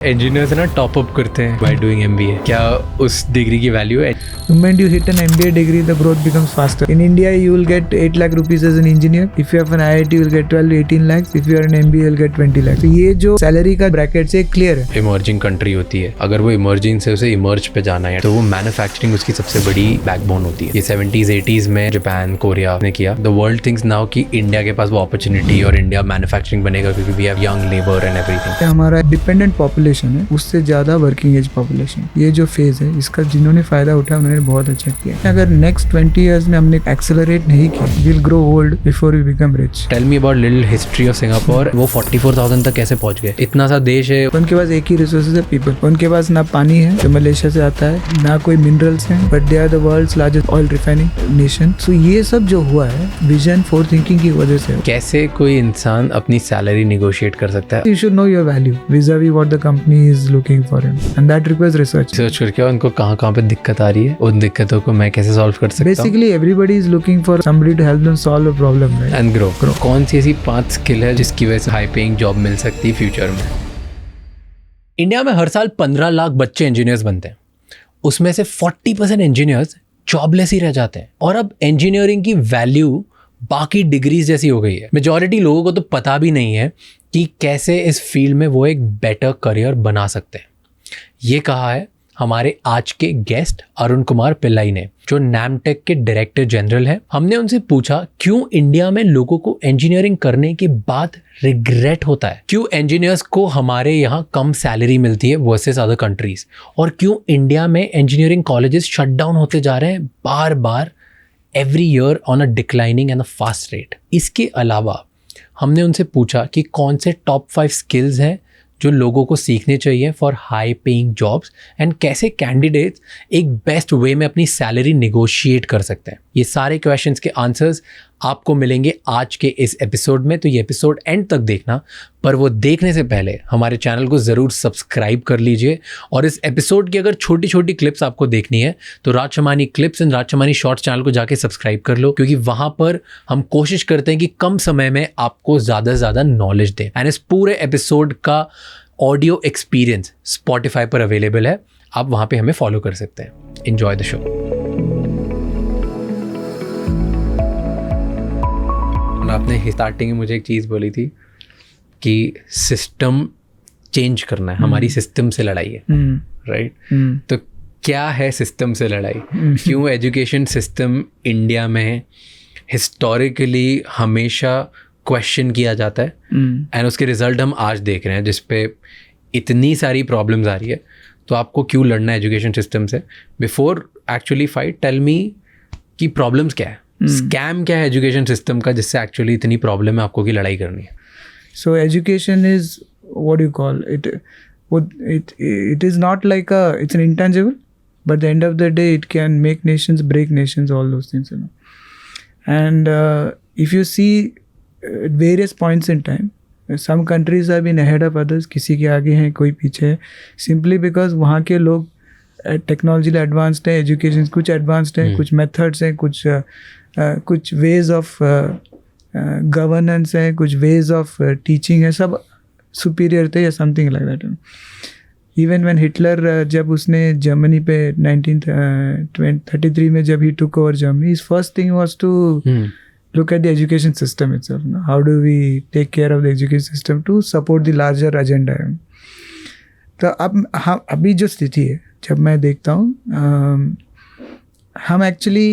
Engineers ना top up करते हैं बाय डूइंग एमबीए। क्या उस डिग्री की वैल्यू है? The moment you hit an MBA degree, the growth becomes faster. In India, you will get 8 lakh rupees as an engineer. If you have an IIT, you will get 12 to 18 lakhs. If you are an MBA, you will get 20 lakhs. तो ये जो salary का bracket से clear है। Emerging country होती है, अगर वो इमर्जिंग से उसे इमर्ज पे जाना है तो वो मैन्युफैक्चरिंग उसकी सबसे बड़ी बैकबोन होती है। ये 70s 80s में जापान कोरिया ने किया। द वर्ल्ड थिंक्स नाउ कि इंडिया के पास वो अपॉर्चुनिटी और इंडिया मैन्युफैक्चरिंग बनेगा क्योंकि we have young labour and everything. हमारा डिपेंडेंट पॉपुलेशन है, उससे ज्यादा वर्किंग एज पॉपुलेशन। ये जो फेज है इसका जिन्होंने फायदा उठाया उन्होंने बहुत अच्छा किया। अगर नेक्स्ट 20 years में हमने एक्सेलरेट नहीं किया, will grow old before we become rich. Tell me about little history of Singapore. वो 44,000 तक कैसे पहुंच गए? इतना सा देश है, उनके पास एक ही रिसोर्सेज है, पीपल। उनके पास ना पानी है जो मलेशिया से आता है, ना कोई मिनरल्स हैं, but they are the world's largest oil refining nation. So ये सब जो हुआ है विजन फॉर थिंकिंग की वजह से। कैसे कोई इंसान अपनी सैलरी निगोशिएट कर सकता है? You should know your value vis-a-vis what the company is looking for him, and that requires research. Research करके उनको कहाँ पे दिक्कत आ रही है, उन दिक्कतों को मैं कैसे सॉल्व कर सकता हूँ। Basically, everybody is looking for somebody to help them solve a problem, right? And grow. कौन सी ऐसी 5 स्किल है जिसकी वजह से हाई पेइंग जॉब मिल सकती है फ्यूचर में? इंडिया में हर साल 15 लाख बच्चे इंजीनियर्स बनते हैं, उसमें से 40% इंजीनियर्स जॉबलेस ही रह जाते हैं। और अब इंजीनियरिंग की वैल्यू बाकी डिग्रीज जैसी हो गई है। मेजॉरिटी लोगों को तो पता भी नहीं है कि कैसे इस फील्ड में वो एक बेटर करियर बना सकते हैं। ये कहा है हमारे आज के गेस्ट अरुण कुमार पिल्लाई ने, जो नैमटेक के डायरेक्टर जनरल है। हमने उनसे पूछा क्यों इंडिया में लोगों को इंजीनियरिंग करने के बाद रिग्रेट होता है, क्यों इंजीनियर्स को हमारे यहाँ कम सैलरी मिलती है वर्सेस अदर कंट्रीज, और क्यों इंडिया में इंजीनियरिंग कॉलेजेस शट डाउन होते जा रहे हैं बार बार every year on a declining and a fast rate. इसके अलावा हमने उनसे पूछा कि कौन से टॉप 5 स्किल्स हैं जो लोगों को सीखने चाहिए for high paying jobs, and कैसे कैंडिडेट्स एक बेस्ट वे में अपनी सैलरी निगोशिएट कर सकते हैं। ये सारे क्वेश्चंस के आंसर्स आपको मिलेंगे आज के इस एपिसोड में, तो ये एपिसोड एंड तक देखना। पर वो देखने से पहले हमारे चैनल को ज़रूर सब्सक्राइब कर लीजिए। और इस एपिसोड की अगर छोटी छोटी क्लिप्स आपको देखनी है तो राजशमानी क्लिप्स एंड राजशमानी शॉर्ट्स चैनल को जाके सब्सक्राइब कर लो, क्योंकि वहाँ पर हम कोशिश करते हैं कि कम समय में आपको ज़्यादा से ज़्यादा नॉलेज दें। एंड इस पूरे एपिसोड का ऑडियो एक्सपीरियंस स्पॉटिफाई पर अवेलेबल है, आप वहाँ पे हमें फॉलो कर सकते हैं। Enjoy the show. आपने स्टार्टिंग में मुझे एक चीज़ बोली थी कि सिस्टम चेंज करना है, हमारी सिस्टम से लड़ाई है, राइट? तो क्या है सिस्टम से लड़ाई? क्यों एजुकेशन सिस्टम इंडिया में हिस्टोरिकली हमेशा क्वेश्चन किया जाता है, एंड उसके रिजल्ट हम आज देख रहे हैं जिस पे इतनी सारी प्रॉब्लम्स आ रही है। तो आपको क्यों लड़ना है एजुकेशन सिस्टम से? Before actually fight, tell me कि प्रॉब्लम्स क्या है, स्कैम क्या है एजुकेशन सिस्टम का जिससे एक्चुअली इतनी प्रॉब्लम है आपको की लड़ाई करनी है? So education is what you call it. It is not like it's an intangible, but at the end of the day, it can make nations, break nations, all those things, you know. And if you see at various points in time, some countries have been ahead of others. किसी के आगे हैं, कोई पीछे है, simply because वहाँ के लोग टेक्नोलॉजी एडवांस्ड है, एजुकेशन कुछ एडवांस्ड है, कुछ मेथड्स हैं, कुछ वेज ऑफ गवर्नेंस है, कुछ वेज ऑफ टीचिंग है, सब सुपीरियर थे या something like that. Even when Hitler जब उसने जर्मनी पे 1933 में जब he took over Germany, his first thing was to look at the education system itself. No? How do we take care of the education system to support the larger agenda? तो अब हम अभी जो स्थिति है, जब मैं देखता हूँ, हम एक्चुअली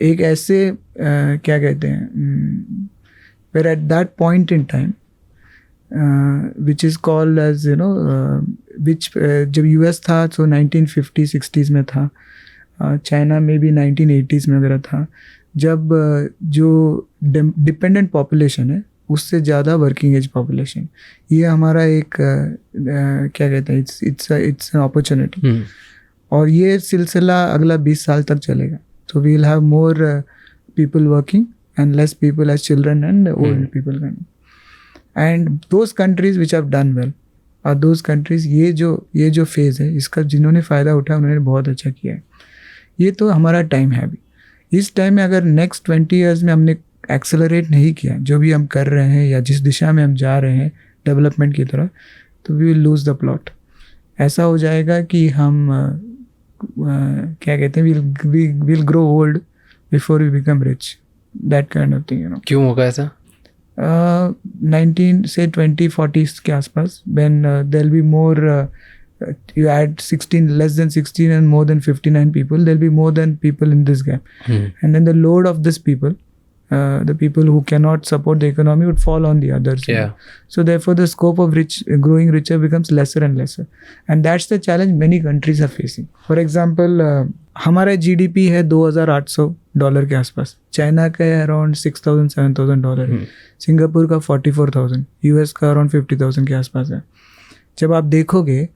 एक ऐसे क्या कहते हैं, we're at that point in time which is called as you know which जब US था तो 1950-60s में था, चाइना में भी 1980s में वगैरह था, जब जो डिपेंडेंट पॉपुलेशन है उससे ज़्यादा वर्किंग एज पॉपुलेशन। ये हमारा एक क्या कहते हैं, इट्स एन अपॉर्चुनिटी, और ये सिलसिला अगला 20 साल तक चलेगा। तो we will have more people working and less people as children and old people. And those countries which have done well और दोज कंट्रीज, ये जो फेज़ है इसका जिन्होंने फ़ायदा उठाया उन्होंने बहुत अच्छा किया है। ये तो हमारा टाइम है अभी। इस टाइम में अगर नेक्स्ट 20 years में हमने एक्सेलरेट नहीं किया जो भी हम कर रहे हैं या जिस दिशा में हम जा रहे हैं डेवलपमेंट की तरफ, तो we will lose the plot. ऐसा हो जाएगा कि हम क्या कहते हैं, will grow old before we become rich, that kind of thing, you know. क्यों होगा ऐसा? 2040s के आसपास, when there'll be more, you add 16, less than 16 and more than 59 people, there'll be more than people in this gap. And then the load of this people, the people who cannot support the economy, would fall on the others. Yeah. So therefore the scope of growing richer becomes lesser and lesser. And that's the challenge many countries are facing. For example, हमारा GDP है $2,800 के आसपास, China का है around $6,000-7,000, Singapore का 44,000, US का around 50,000 के आसपास है. जब आप देखोगे,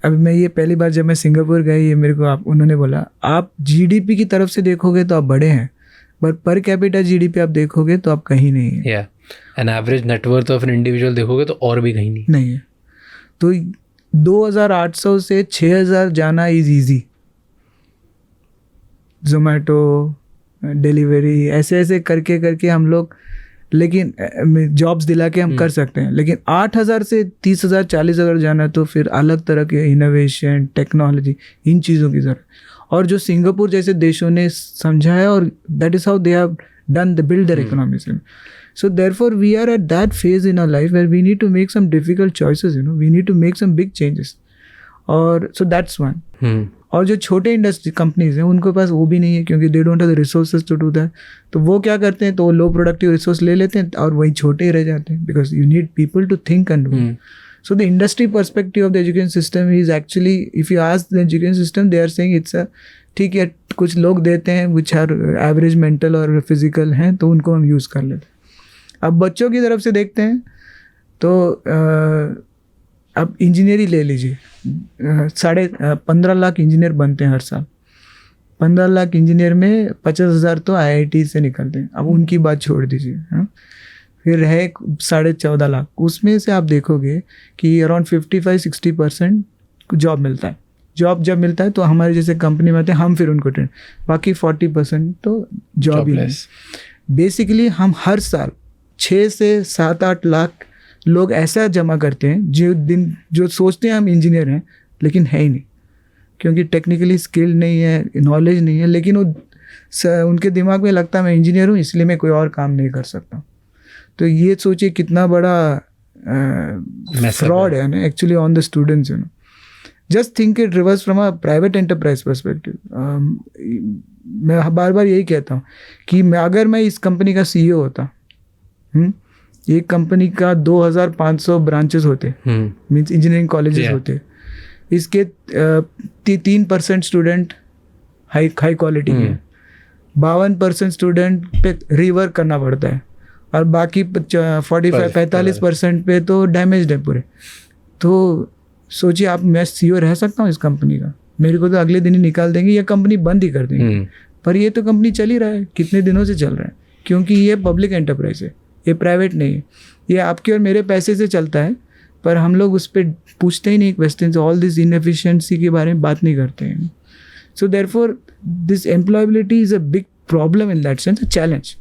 अभी मैं ये पहली बार जब मैं सिंगापुर गया, ये मेरे को उन्होंने बोला आप GDP की तरफ से देखोगे तो आप बड़े हैं, बट पर कैपिटा GDP आप देखोगे तो आप कहीं नहीं है. या an average net worth of an individual देखोगे तो और भी कहीं नहीं है. तो 2,800 से 6,000 जाना इज ईजी. जोमेटो, डिलीवरी, ऐसे ऐसे करके करके हम लोग, लेकिन जॉब्स दिला के हम कर सकते हैं. लेकिन 8,000 से 30,000 40,000 जाना तो फिर अलग तरह के इनोवेशन, टेक्नोलॉजी, इन चीज़ों की ज़रूरत. और जो सिंगापुर जैसे देशों ने समझा है, और that is how they have done the build their economies. So therefore we are at that phase in our life where we need to make some difficult choices, you know, we need to make some big changes. और so that's one. और जो छोटे industry companies हैं उनके पास वो भी नहीं है, क्योंकि they don't have the resources to do that. तो वो क्या करते हैं, तो वो लो प्रोडक्टिव रिसोर्स ले लेते हैं और वही छोटे ही रह जाते हैं, because you need people to think and do. So the industry perspective of the education system is actually, if you ask the education system, they are saying it's a, ठीक है कुछ लोग देते हैं which are average mental और physical हैं, तो उनको हम यूज़ कर लेते हैं. अब बच्चों की तरफ से देखते हैं तो अब इंजीनियरिंग ले लीजिए, 15 लाख इंजीनियर बनते हैं हर साल. 15 लाख इंजीनियर में 50,000 तो IIT से निकलते हैं. अब उनकी बात छोड़ दीजिए. हाँ, फिर है 14.5 लाख. उसमें से आप देखोगे कि अराउंड 55-60% जॉब मिलता है. जॉब जब मिलता है तो हमारे जैसे कंपनी में आते हैं, हम फिर उनको ट्रेन, बाकी 40% तो जॉब ही नहीं. बेसिकली हम हर साल 6 से 7-8 लाख लोग ऐसा जमा करते हैं जो सोचते हैं हम इंजीनियर हैं, लेकिन है ही नहीं, क्योंकि टेक्निकली स्किल नहीं है, नॉलेज नहीं है, लेकिन वो उनके दिमाग में लगता है मैं इंजीनियर हूँ इसलिए मैं कोई और काम नहीं कर सकता. तो ये सोचिए कितना बड़ा फ्रॉड है ना actually on the students, you know. Just think it reverse from a private enterprise perspective. मैं बार बार यही कहता हूँ कि अगर मैं इस कंपनी का CEO होता, एक कंपनी का 2,500 ब्रांचेस होते, मीन्स इंजीनियरिंग कॉलेजेस होते, इसके 3% स्टूडेंट हाई क्वालिटी के, 52% स्टूडेंट पे रिवर्क करना पड़ता है, और बाकी 45% पे तो डैमेज है पूरे. तो सोचिए आप, मैं CEO रह सकता हूँ इस कंपनी का, मेरे को तो अगले दिन ही निकाल देंगे या कंपनी बंद ही कर देंगे. पर ये तो कंपनी चल ही रहा है, कितने दिनों से चल रहा है, क्योंकि ये पब्लिक एंटरप्राइज है, ये प्राइवेट नहीं है. ये आपके और मेरे पैसे से चलता है, पर हम लोग उस पर पूछते ही नहीं क्वेश्चन, ऑल दिस इनएफिशिएंसी के बारे में बात नहीं करते हैं. So therefore this employability is a big problem in that sense, a challenge.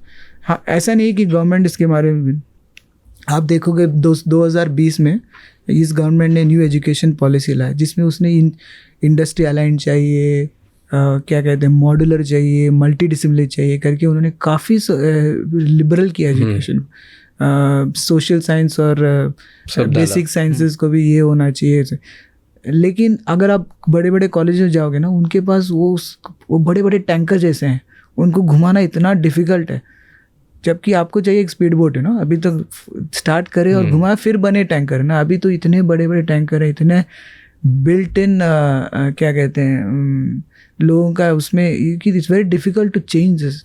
हाँ, ऐसा नहीं कि गवर्नमेंट इसके बारे में, आप देखोगे 2020 में इस गवर्नमेंट ने न्यू एजुकेशन पॉलिसी लाया, जिसमें उसने इंडस्ट्री अलाइन चाहिए, क्या कहते हैं, मॉड्यूलर चाहिए, मल्टी डिसिप्लिनरी चाहिए करके उन्होंने काफ़ी लिबरल किया एजुकेशन. सोशल साइंस और बेसिक साइंसेस को भी ये होना चाहिए. लेकिन अगर आप बड़े बड़े कॉलेज में जाओगे ना, उनके पास वो बड़े बड़े टैंकर जैसे हैं, उनको घुमाना इतना डिफ़िकल्ट है. जबकि आपको चाहिए एक स्पीड बोट है ना, अभी तो स्टार्ट करे और घुमाए फिर बने टैंकर है ना. अभी तो इतने बड़े बड़े टैंकर है, इतने बिल्ट इन क्या कहते हैं लोगों का उसमें, it's very difficult to change this.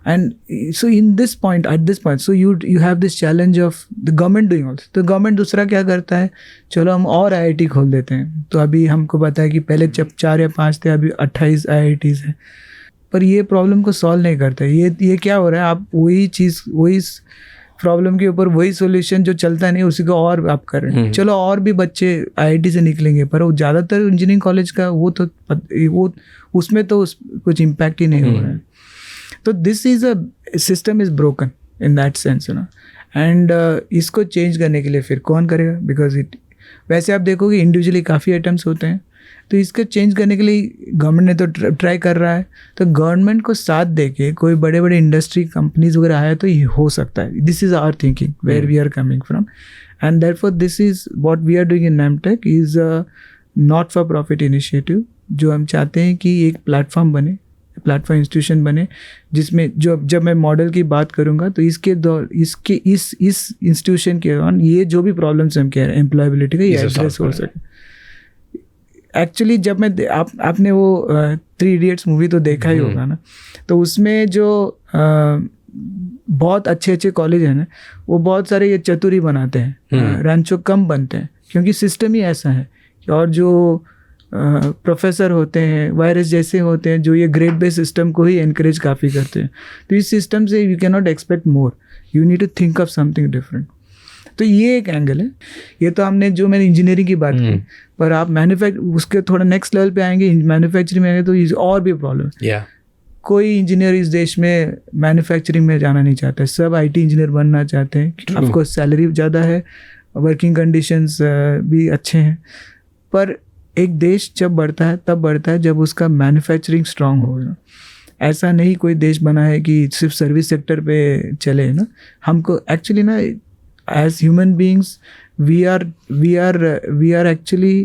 And so at this point, so you have this challenge of the government doing also. तो गवर्नमेंट दूसरा क्या करता है, चलो हम और IIT खोल देते हैं. तो अभी हमको पता है कि पहले जब 4 या 5 थे, अभी 28 IITs हैं. पर ये प्रॉब्लम को सॉल्व नहीं करता. ये क्या हो रहा है, आप वही प्रॉब्लम के ऊपर वही सॉल्यूशन जो चलता नहीं उसी को और आप कर रहे हैं. चलो और भी बच्चे IIT से निकलेंगे, पर वो ज़्यादातर इंजीनियरिंग कॉलेज का वो उसमें तो कुछ इम्पैक्ट ही नहीं हो रहा है. So this is a system is broken in that sense, you know, and इसको चेंज करने के लिए फिर कौन करेगा, बिकॉज इट वैसे आप देखोगे इंडिविजुअली काफ़ी अटेम्प्ट्स होते हैं, तो इसको चेंज करने के लिए गवर्नमेंट ने तो ट्राई कर रहा है, तो गवर्नमेंट को साथ दे के कोई बड़े बड़े इंडस्ट्री कंपनीज वगैरह आया तो ये हो सकता है. This is our thinking where we are coming from, and therefore this is what we are doing in Namtech is a not for profit initiative, जो हम चाहते हैं कि एक प्लेटफॉर्म बने, प्लेटफॉर्म इंस्टीट्यूशन बने, जिसमें जब मैं मॉडल की बात करूँगा तो इस इंस्टीट्यूशन के दौरान ये जो भी प्रॉब्लम्स हम कह रहे हैं एम्प्लॉयबिलिटी का, ये एड्रेस हो सके. एक्चुअली जब मैं आपने वो 3 इडियट्स मूवी तो देखा ही होगा ना, तो उसमें जो बहुत अच्छे अच्छे कॉलेज हैं ना, वो बहुत सारे ये चतुरी बनाते हैं, रैंचो कम बनते हैं, क्योंकि सिस्टम ही ऐसा है. और जो प्रोफेसर होते हैं वायरस जैसे होते हैं, जो ये ग्रेड बेस्ड सिस्टम को ही एनकरेज काफ़ी करते हैं, तो इस सिस्टम से you can not expect more, you need to think of something different. तो ये एक एंगल है. ये तो हमने जो मैंने इंजीनियरिंग की बात की, पर आप उसके थोड़ा नेक्स्ट लेवल पे आएंगे, मैन्युफैक्चरिंग में आएंगे तो ये और भी प्रॉब्लम है. कोई इंजीनियर इस देश में मैन्युफैक्चरिंग में जाना नहीं चाहता है, सब IT इंजीनियर बनना चाहते हैं. आपको सैलरी ज़्यादा है, वर्किंग कंडीशंस भी अच्छे हैं, पर एक देश जब बढ़ता है तब बढ़ता है जब उसका मैन्युफैक्चरिंग स्ट्रांग हो. ऐसा नहीं कोई देश बना है कि सिर्फ सर्विस सेक्टर पे चले ना. हमको एक्चुअली ना as human beings we are actually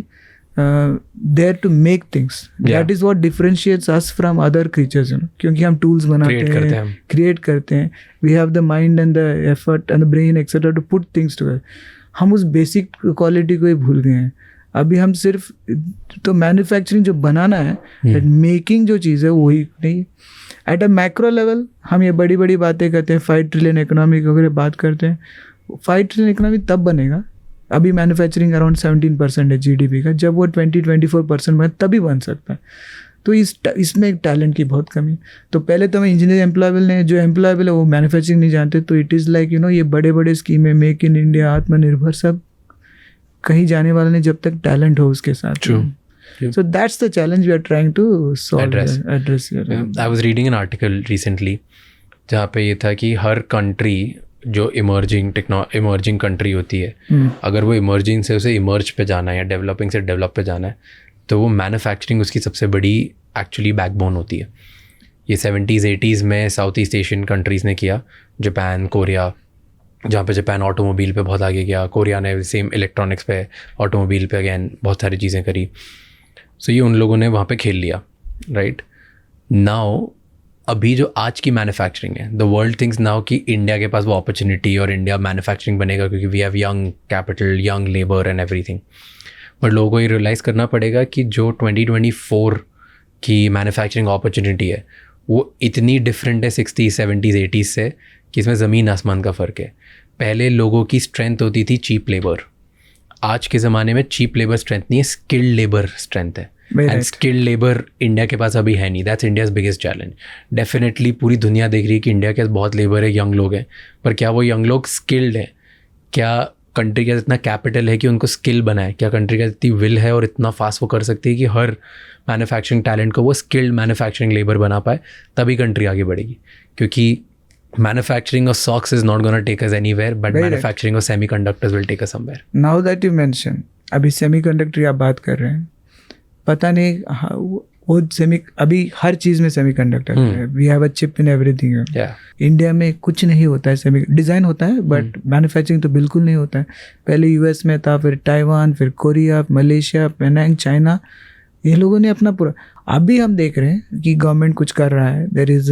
there to make things. That is what differentiates us from other creatures, क्योंकि हम tools बनाते हैं, create करते हैं, we have the mind and the effort and the brain etc to put things together. हम उस basic quality को ही भूल गए हैं. अभी हम सिर्फ तो मैन्युफैक्चरिंग जो बनाना है, मेकिंग जो चीज़ है वही नहीं. एट अ मैक्रो लेवल हम ये बड़ी बड़ी बातें करते हैं, 5 ट्रिलियन इकोनॉमी वगैरह बात करते हैं. 5 ट्रिलियन इकोनॉमी तब बनेगा, अभी मैन्युफैक्चरिंग अराउंड 17% है GDP का, जब वो 20-24% बने तभी बन सकता है. तो इसमें एक टैलेंट की बहुत कमी. तो पहले तो हमें इंजीनियर एम्प्लॉयबल नहीं, जो एम्प्लॉयबल है वो मैन्युफैक्चरिंग नहीं जानते. तो इट इज़ लाइक ये बड़े बड़े स्कीमें, मेक इन इंडिया, आत्मनिर्भर, सब कहीं जाने वाला नहीं जब तक टैलेंट हो उसके साथ. So that's the challenge we are trying to solve, address here. I was reading an article recently जहाँ पे ये था कि हर कंट्री जो इमर्जिंग कंट्री होती है, अगर वो इमर्जिंग से उसे इमर्ज पे जाना है या डेवलपिंग से डेवलप पे जाना है, तो वो मैन्युफैक्चरिंग उसकी सबसे बड़ी एक्चुअली बैकबोन होती है. ये 70s-80s में साउथ ईस्ट एशियन कंट्रीज़ ने किया, जापान, कोरिया, जहाँ पे जापान ऑटोमोबाइल पे बहुत आगे गया, कोरिया ने सेम इलेक्ट्रॉनिक्स पे, ऑटोमोबाइल पे अगेन बहुत सारी चीज़ें करी. सो ये उन लोगों ने वहाँ पे खेल लिया, राइट. नाउ अभी जो आज की मैन्युफैक्चरिंग है, द वर्ल्ड थिंक्स नाउ कि इंडिया के पास वो अपॉर्चुनिटी और इंडिया मैन्युफैक्चरिंग बनेगा क्योंकि we have young capital, young labour and everything. But लोगों को ये रियलाइज़ करना पड़ेगा कि जो 2024 की मैन्युफैक्चरिंग अपॉर्चुनिटी है वो इतनी डिफरेंट है 60s, 70s, 80s से कि इसमें ज़मीन आसमान का फ़र्क है. पहले लोगों की स्ट्रेंथ होती थी चीप लेबर. आज के ज़माने में चीप लेबर स्ट्रेंथ नहीं है, स्किल्ड लेबर स्ट्रेंथ है. एंड स्किल्ड लेबर इंडिया के पास अभी है नहीं. That's India's biggest challenge. Definitely पूरी दुनिया देख रही है कि इंडिया के पास बहुत लेबर है, यंग लोग हैं, पर क्या वो यंग लोग स्किल्ड हैं? क्या कंट्री का इतना कैपिटल है कि उनको स्किल बनाए? क्या कंट्री का इतनी विल है और इतना फास्ट वो कर सकती है कि हर मैन्युफैक्चरिंग टैलेंट को वो स्किल्ड मैन्युफैक्चरिंग लेबर बना पाए? तभी कंट्री आगे बढ़ेगी. क्योंकि manufacturing of socks is not going to take us anywhere, but manufacturing of semiconductors will take us somewhere. Now that you mention, अभी semiconductor आप बात कर रहे हैं, पता नहीं वो अभी हर चीज़ में semiconductor है. We have a chip in everything. India में कुछ नहीं होता है, डिज़ाइन होता है बट मैन्युफैक्चरिंग तो बिल्कुल नहीं होता है. पहले US में था, फिर ताइवान, फिर कोरिया, मलेशिया, पेनांग, चाइना, ये लोगों ने अपना पूरा. अभी हम देख रहे हैं कि गवर्नमेंट कुछ कर रहा है. There is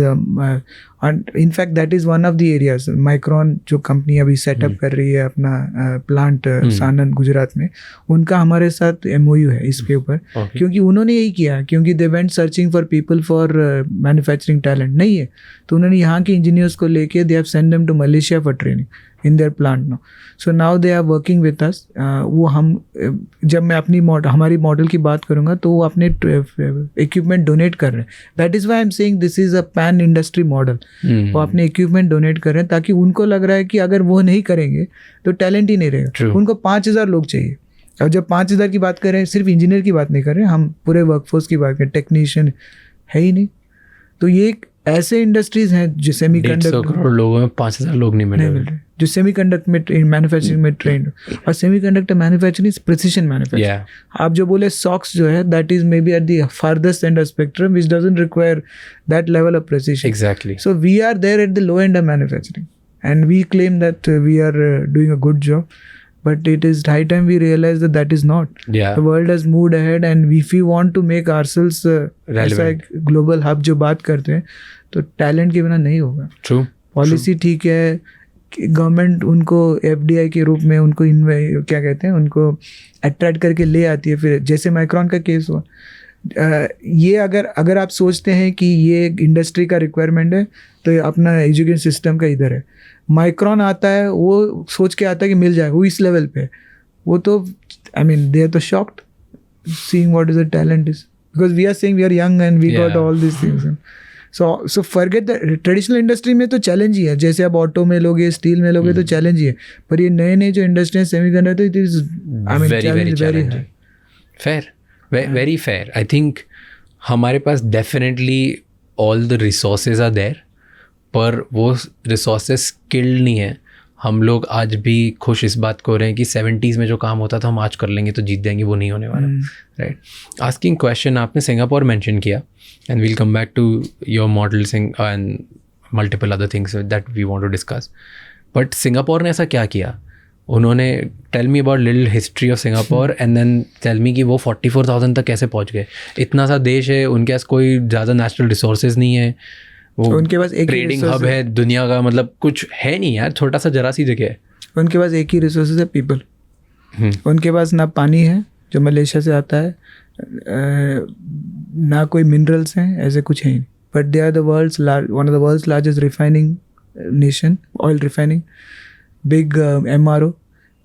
in fact that is one of the areas. Micron जो कंपनी अभी सेटअप कर रही है अपना प्लांट सानंद गुजरात में, उनका हमारे साथ MOU है इसके ऊपर. क्योंकि उन्होंने यही किया, क्योंकि they went searching for people for manufacturing talent नहीं है, तो उन्होंने यहाँ के इंजीनियर्स को लेके they have send them to Malaysia for training in their plant now. So now they are working with us. वो हम जब मैं हमारी मॉडल की बात करूँगा तो वो अपने इक्विपमेंट डोनेट कर रहे हैं. That is why I am saying this is a pan industry model. वो अपने इक्विपमेंट डोनेट कर रहे हैं ताकि उनको लग रहा है कि अगर वो नहीं करेंगे तो टैलेंट ही नहीं रहेगा. उनको 5,000 लोग चाहिए. और जब 5,000 की बात कर रहे हैं, सिर्फ इंजीनियर की बात नहीं कर रहे हैं, हम पूरे वर्कफोर्स की बात करें, टेक्नीशियन है ही नहीं. तो ये एक ऐसे इंडस्ट्रीज हैं जो 150 करोड़ लोगों में 5,000 लोग नहीं मिल रहे, जो सेमीकंडक्टर में मैन्युफैक्चरिंग में ट्रेंड, और semiconductor manufacturing is precision manufacturing. आप जो बोले सॉक्स जो है, that is may be at the farthest end of spectrum which doesn't require that level of precision. Exactly. So we are there at the low end of manufacturing, and we claim that we are doing a good job, but it is high time we realize that that is not. Yeah. The world has moved ahead, and if we want to make ourselves ऐसा एक global hub जो बात करते हैं, तो talent के बिना नहीं होगा. True. पॉलिसी ठीक है, गवर्नमेंट उनको FDI के रूप में उनको क्या कहते हैं, उनको अट्रैक्ट करके ले आती है. फिर जैसे माइक्रॉन का केस हुआ, ये अगर आप सोचते हैं कि ये इंडस्ट्री का रिक्वायरमेंट है, तो अपना एजुकेशन सिस्टम का इधर है. माइक्रॉन आता है, वो सोच के आता है कि मिल जाएगा, वो इस लेवल पे, वो तो आई मीन दे आर तो shocked seeing what is the talent is, because we are saying we are young and we got all this things. So forget the traditional industry में तो चैलेंज ही है, जैसे आप auto में लोगे, steel में लोगे, तो चैलेंज ही है. पर ये नए नए जो इंडस्ट्री है semiconductor, it is I mean challenge very high. Fair, very fair. I think हमारे पास definitely all the resources are there, पर वो रिसोर्सेज स्किल्ड नहीं है. हम लोग आज भी खुश इस बात को हो रहे हैं कि 70s में जो काम होता था हम आज कर लेंगे तो जीत जाएंगे, वो नहीं होने वाला. राइट. आस्किंग क्वेश्चन, आपने सिंगापुर मेंशन किया, and we'll come back to your model and multiple other things that we want to discuss. But Singapore ने ऐसा क्या किया? उन्होंने tell me about little history of Singapore and then tell me कि वो 44,000 तक कैसे पहुंच गए. इतना सा देश है, उनके पास कोई ज़्यादा नेचुरल रिसोर्सेज नहीं है, वो उनके पास एक ट्रेडिंग हब है दुनिया का, मतलब कुछ है नहीं यार, छोटा सा जरा सी जगह है. उनके पास एक ही रिसोर्सेज है, पीपल. उनके पास ना पानी है जो मलेशिया से आता है, ना कोई मिनरल्स हैं, ऐसे कुछ है ही. But they are the world's one of the world's largest refining nation, oil refining, big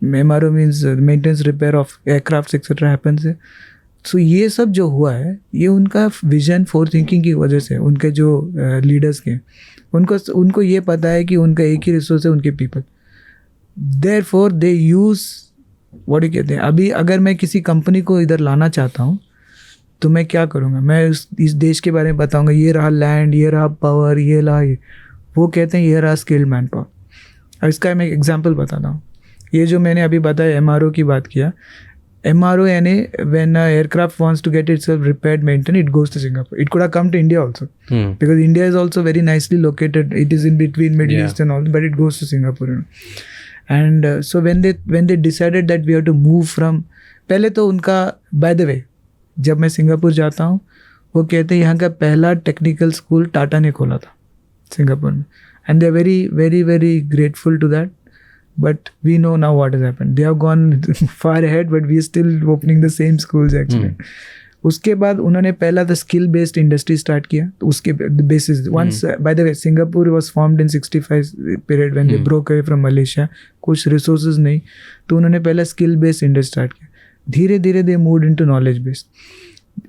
MRO means maintenance repair of aircrafts etc happens है. सो ये सब जो हुआ है, ये उनका विजन फॉर थिंकिंग की वजह से, उनके जो लीडर्स के, उनको ये पता है कि उनका एक ही रिसोर्स है, उनके people. Therefore they use what he कहते हैं. अभी अगर मैं किसी कंपनी को इधर लाना चाहता हूँ, तो मैं क्या करूँगा, मैं इस देश के बारे में बताऊँगा, ये रहा लैंड, ये रहा पावर, ये रहा ये. वो कहते हैं ये रहा स्किल्ड मैन पावर. अब इसका मैं एक एग्जाम्पल बताता हूँ. ये जो मैंने अभी बताया, MRO की बात किया, MRO यानी when aircraft wants to get itself repaired, maintained, it goes to Singapore. It could have come to India also, because India is also very nicely located. It is in between Middle East and all, but it goes to Singapore. And so when they decided that we have to move from, पहले तो उनका, by the way, जब मैं Singapore जाता हूँ, वो कहते हैं यहाँ का पहला टेक्निकल स्कूल टाटा ने खोला था सिंगापुर में, and they are very very very grateful to that. But we know now what has happened. They have gone far ahead, but we are still opening the same schools actually. उसके बाद उन्होंने पहला the skill based industry start किया. तो उसके basis once by the way Singapore was formed in 65 period when they broke away from Malaysia. कुछ resources नहीं, तो उन्होंने पहला skill based industry start किया. धीरे धीरे they moved into knowledge based.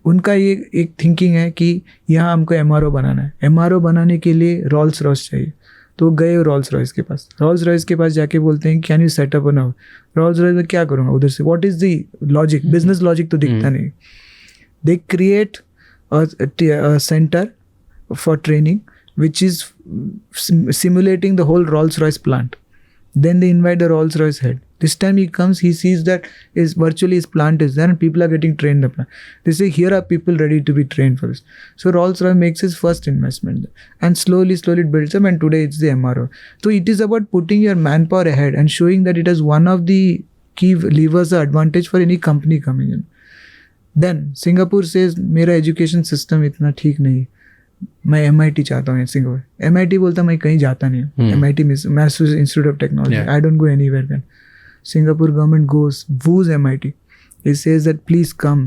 उनका ये एक थिंकिंग है कि यहाँ हमको MRO बनाना है. MRO बनाने के लिए रोल्स रॉयस चाहिए, तो गए रोल्स रॉयस के पास. रोल्स रॉयस के पास जाके बोलते हैं can you set up now. Rolls Royce में क्या करूँगा उधर से, what is the logic, business logic तो दिखता नहीं. They create a centre for training which is simulating the whole Rolls Royce plant. Then they invite the Rolls-Royce head. This time he comes, he sees that virtually his plant is there and people are getting trained up. They say, here are people ready to be trained for this. So Rolls-Royce makes his first investment there. And slowly it builds up, and today it's the MRO. So it is about putting your manpower ahead and showing that it is one of the key levers or advantage for any company coming in. Then Singapore says, मेरा education system इतना ठीक नहीं, मैं MIT चाहता हूँ Singapore. MIT बोलता मैं कहीं जाता नहीं हूँ. MIT means Massachusetts Institute of Technology. I don't go anywhere. Then Singapore government woos MIT. It says that please come.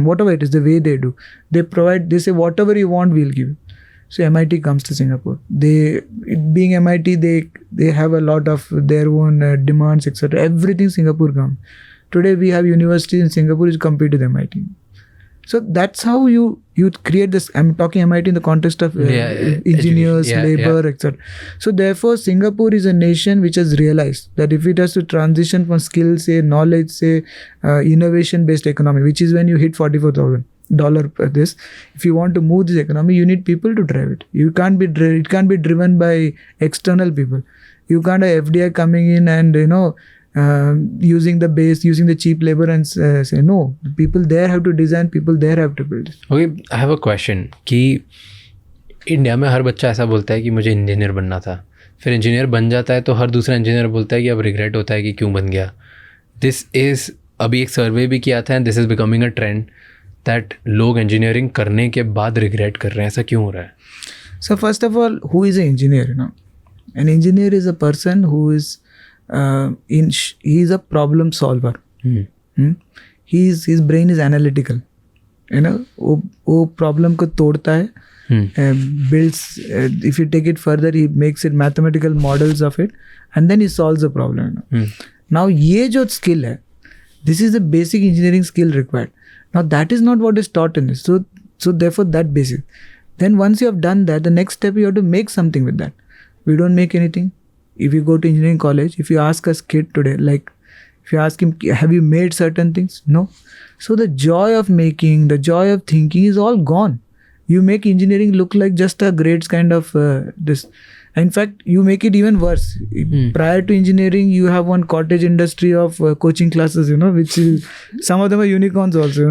Whatever it is, the way they do, they say whatever you want, we'll give you. So MIT comes to Singapore. Being MIT, they have a lot of their own demands, etc. Everything Singapore comes. Today we have universities in Singapore which compete with MIT. So that's how you create this. I'm talking MIT in the context of engineers, labor, etc. So therefore, Singapore is a nation which has realized that if it has to transition from skills, say knowledge, say innovation-based economy, which is when you hit 44,000. dollar per this. If you want to move this economy, you need people to drive it. It can't be driven by external people. You can't have FDI coming in and using the base, using the cheap labor and say no. People there have to design. People there have to build. Okay, I have a question कि India में हर बच्चा ऐसा बोलता है कि मुझे engineer बनना था, फिर इंजीनियर बन जाता है तो हर दूसरा इंजीनियर बोलता है कि अब रिग्रेट होता है कि क्यों बन गया. दिस इज़, अभी एक सर्वे भी किया था and this is becoming a trend that लोग इंजीनियरिंग करने के बाद रिग्रेट कर रहे हैं. ऐसा क्यों हो रहा है? So first of all, who is an engineer? An engineer is a person who is he is a problem solver. His brain is analytical. वो problem को तोड़ता है, builds. If you take it further, he makes it mathematical models of it, and then he solves the problem. Now ये जो skill है, this is the basic engineering skill required. Now that is not what is taught in this. So therefore that basic. Then once you have done that, the next step you have to make something with that. We don't make anything. If you go to engineering college, if you ask a kid today, like if you ask him, have you made certain things? No. So the joy of making, the joy of thinking is all gone. You make engineering look like just a grades kind of this. In fact, you make it even worse. Prior to engineering, you have one cottage industry of coaching classes, which is, some of them are unicorns also,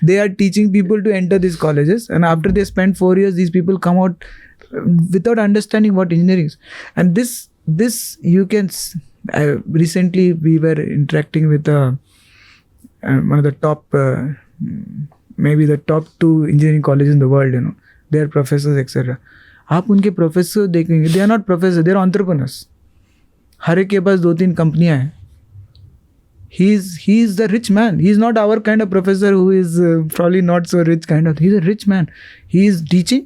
They are teaching people to enter these colleges. And after they spend 4 years, these people come out without understanding what engineering is. And this you can, recently we were interacting with one of the top, maybe the top 2 engineering colleges in the world, their professors, etc. आप उनके professor देखेंगे, they are not professor, they are entrepreneurs. हर एक के पास 2-3 कंपनियां हैं. He is the rich man. He is not our kind of professor who is probably not so rich kind of. He is a rich man. He is teaching,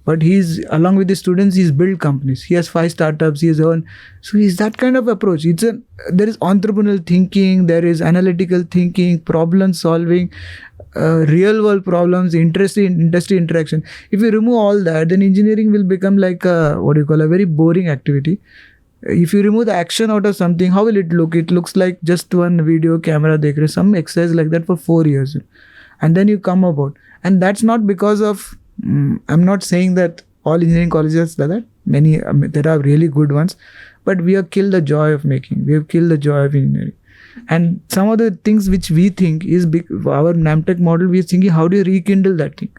but he is, along with the students, he's built companies. He has 5 startups. He has earned. So he's that kind of approach. There is entrepreneurial thinking, there is analytical thinking, problem solving, real world problems, industry interaction. If you remove all that, then engineering will become like a very boring activity. If you remove the action out of something, how will it look? It looks like just one video camera, some exercise like that for 4 years, and then you come about. And that's not because of, I'm not saying that all engineering colleges are like that. Many there are really good ones, but we have killed the joy of making. We have killed the joy of engineering. And some of the things which we think is big, our NAMTech model, we are thinking, how do you rekindle that thing?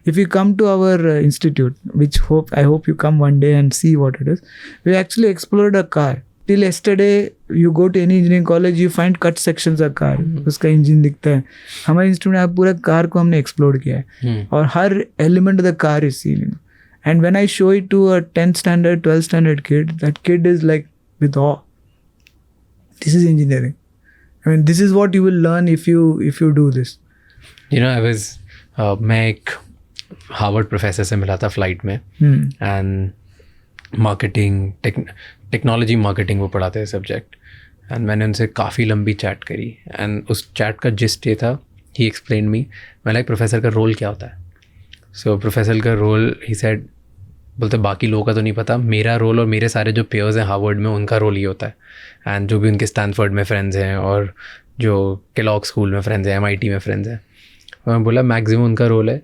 If you come to our institute, which I hope you come one day and see what it is, we actually explored a car. Till yesterday, you go to any engineering college, you find cut sections of car. उसका engine दिखता है. हमारे institute में पूरा car को हमने explore किया है, और हर element of the car is seen. And when I show it to a 10th standard, 12th standard kid, that kid is like with awe. This is engineering. I mean, this is what you will learn if you do this. मैं एक Harvard professor से मिला था flight में, and marketing, technology marketing वो पढ़ाते हैं subject. And मैंने उनसे काफ़ी लंबी चैट करी, एंड उस चैट का जिस्ट ये था, ही एक्सप्लेन मी, मैं लाइक प्रोफेसर का रोल क्या होता है. सो प्रोफेसर का रोल, ही सेड, बोलते बाकी लोगों का तो नहीं पता, मेरा रोल और मेरे सारे जो पेयर्स हैं हार्वर्ड में, उनका रोल ये होता है. एंड जो भी उनके स्टैनफोर्ड में फ्रेंड्स हैं और जो केलॉग स्कूल में फ्रेंड्स हैं, MIT में फ्रेंड्स हैं, मैं बोला मैक्सिमम उनका रोल है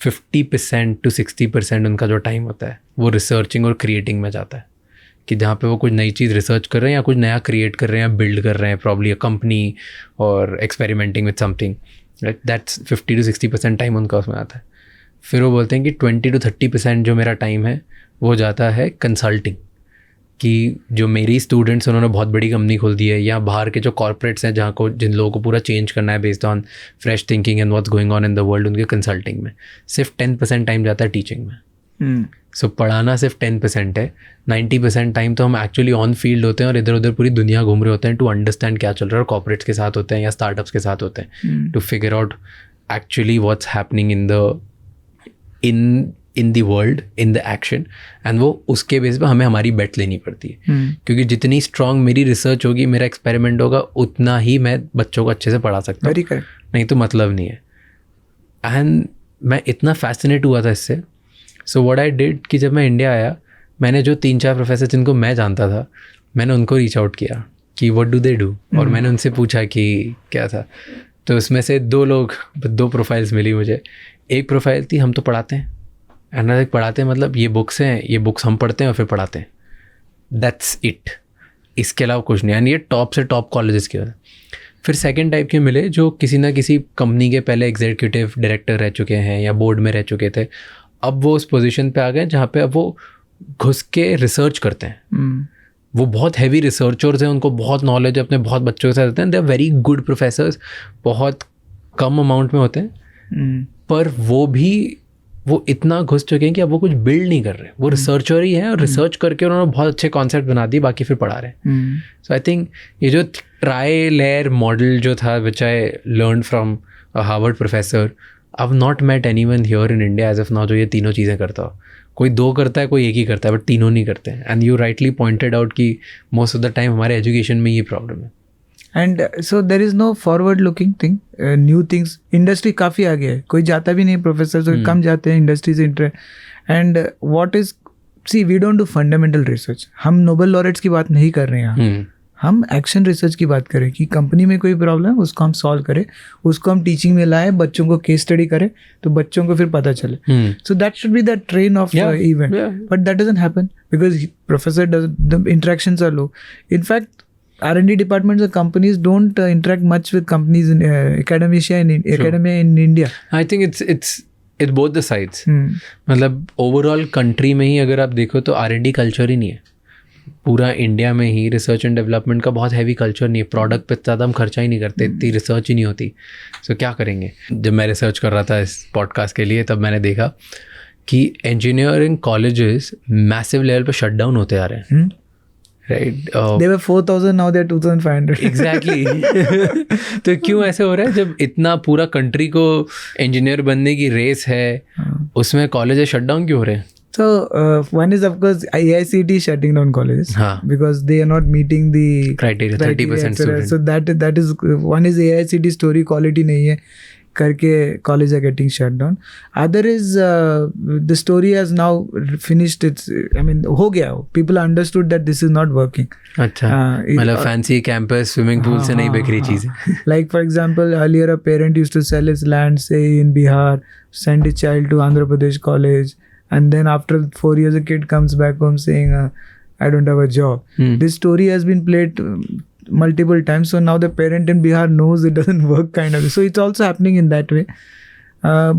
50% to 60% उनका जो टाइम होता है वो रिसर्चिंग और क्रिएटिंग में जाता है. कि जहाँ पे वो कुछ नई चीज़ रिसर्च कर रहे हैं या कुछ नया क्रिएट कर रहे हैं या बिल्ड कर रहे हैं, प्रॉब्ली अ कंपनी और experimenting with something, that's 50 to 60% time उनका उसमें आता है. फिर वो बोलते हैं कि 20 to 30% जो मेरा टाइम है वो जाता है कंसल्टिंग. कि जो मेरी स्टूडेंट्स उन्होंने बहुत बड़ी कंपनी खोल दी है, या बाहर के जो कॉर्पोरेट्स हैं जहाँ को जिन लोगों को पूरा चेंज करना है based on fresh thinking and what's going on in the world, उनके कंसल्टिंग में. सिर्फ 10% टाइम जाता है टीचिंग में. सो पढ़ाना सिर्फ 10% है. 90% टाइम तो हम एक्चुअली ऑन फील्ड होते हैं और इधर उधर पूरी दुनिया घूम रहे होते हैं टू अंडरस्टैंड क्या चल रहा है, और कॉर्पोरेट्स के साथ होते हैं या स्टार्टअप्स के साथ होते हैं, to figure out actually what's happening in the world, in the action. And वो उसके बेस पे हमें हमारी बेट लेनी पड़ती है, क्योंकि जितनी स्ट्रांग मेरी रिसर्च होगी, मेरा एक्सपेरिमेंट होगा, उतना ही मैं बच्चों को अच्छे से पढ़ा सकता हूँ, नहीं तो मतलब नहीं है. एंड मैं इतना फैसिनेट हुआ था इससे. सो व्हाट आई डिड कि जब मैं इंडिया आया, मैंने जो 3-4 प्रोफेसर जिनको मैं जानता था, मैंने उनको रीच आउट किया कि व्हाट डू दे डू, और मैंने उनसे पूछा कि क्या था. तो उसमें से दो प्रोफाइल्स मिली मुझे. एक प्रोफाइल थी हम तो पढ़ाते हैं, अनदर पढ़ाते हैं मतलब ये बुक्स हैं, ये बुक्स हम पढ़ते हैं और फिर पढ़ाते हैं, दैट्स इट, इसके अलावा कुछ नहीं. एंड ये टॉप से टॉप कॉलेजेस के. फिर सेकंड टाइप के मिले जो किसी ना किसी कंपनी के पहले एग्जीक्यूटिव डायरेक्टर रह चुके हैं या बोर्ड में रह चुके थे, अब वो उस पोजीशन पे आ गए जहाँ पे अब वो घुस के रिसर्च करते हैं. वो बहुत हैवी रिसर्चर्स हैं, उनको बहुत नॉलेज अपने बहुत बच्चों के साथ रहते हैं, they are very good professors, बहुत कम अमाउंट में होते हैं. पर वो इतना घुस चुके हैं कि अब वो कुछ बिल्ड नहीं कर रहे, वो रिसर्चर ही हैं और रिसर्च करके उन्होंने बहुत अच्छे कॉन्सेप्ट बना दिए, बाकी फिर पढ़ा रहे हैं. सो आई थिंक ये जो ट्राई लेयर मॉडल जो था which I learn from a Harvard professor, I have not met anyone here in India as of now जो ये तीनों चीज़ें करता हो. कोई दो करता है, कोई एक ही करता है, बट तीनों नहीं करते हैं. And you rightly pointed out कि मोस्ट ऑफ द टाइम हमारे एजुकेशन में ये प्रॉब्लम है. And so there is no forward looking thing, new things. Industry काफ़ी आगे है, कोई जाता भी नहीं, प्रोफेसर तो कम जाते हैं इंडस्ट्री से inter. And what is, see we don't do fundamental research. हम नोबेल लॉरेट्स की बात नहीं कर रहे हैं यहाँ, हम एक्शन रिसर्च की बात करें कि कंपनी में कोई प्रॉब्लम है उसको हम सॉल्व करें, उसको हम टीचिंग में लाएं, बच्चों को केस स्टडी करें तो बच्चों को फिर पता चले. So that should be the train of event, but that doesn't happen because professor the interactions are low. In fact R&D departments of companies don't interact much with companies in academia in India. I think it's both the sides. मतलब overall country में ही अगर आप देखो तो R&D culture ही नहीं है. पूरा India में ही रिसर्च एंड डेवलपमेंट का बहुत हैवी कल्चर नहीं है. प्रोडक्ट पे ज़्यादा हम खर्चा ही नहीं करते, इतनी रिसर्च ही नहीं होती. सो क्या करेंगे. जब मैं रिसर्च कर रहा था इस पॉडकास्ट के लिए, तब मैंने देखा कि इंजीनियरिंग कॉलेजेस मैसिव लेवल पे शट डाउन होते आ रहे हैं. Right. They were 4,000, now they're 2,500. Exactly. तो क्यों ऐसे हो रहा है जब इतना पूरा कंट्री को इंजीनियर बनने की रेस है, उसमें कॉलेजेस शट डाउन क्यों हो रहे हैं? So one is of course AICTE shutting down colleges because they are not meeting the criteria 30% student. So that is one is AICTE story, quality नहीं है करके colleges are getting shut down. Other is the story has now finished its, I mean हो गया, people understood that this is not working. अच्छा, मतलब fancy campus swimming pool से नहीं बिक रही चीज़ें. Like for example, earlier a parent used to sell his land, say in Bihar, send his child to Andhra Pradesh college, and then after 4 years a kid comes back home saying I don't have a job. This story has been played multiple times, so now the parent in Bihar knows it doesn't work kind of. So it's also happening in that way.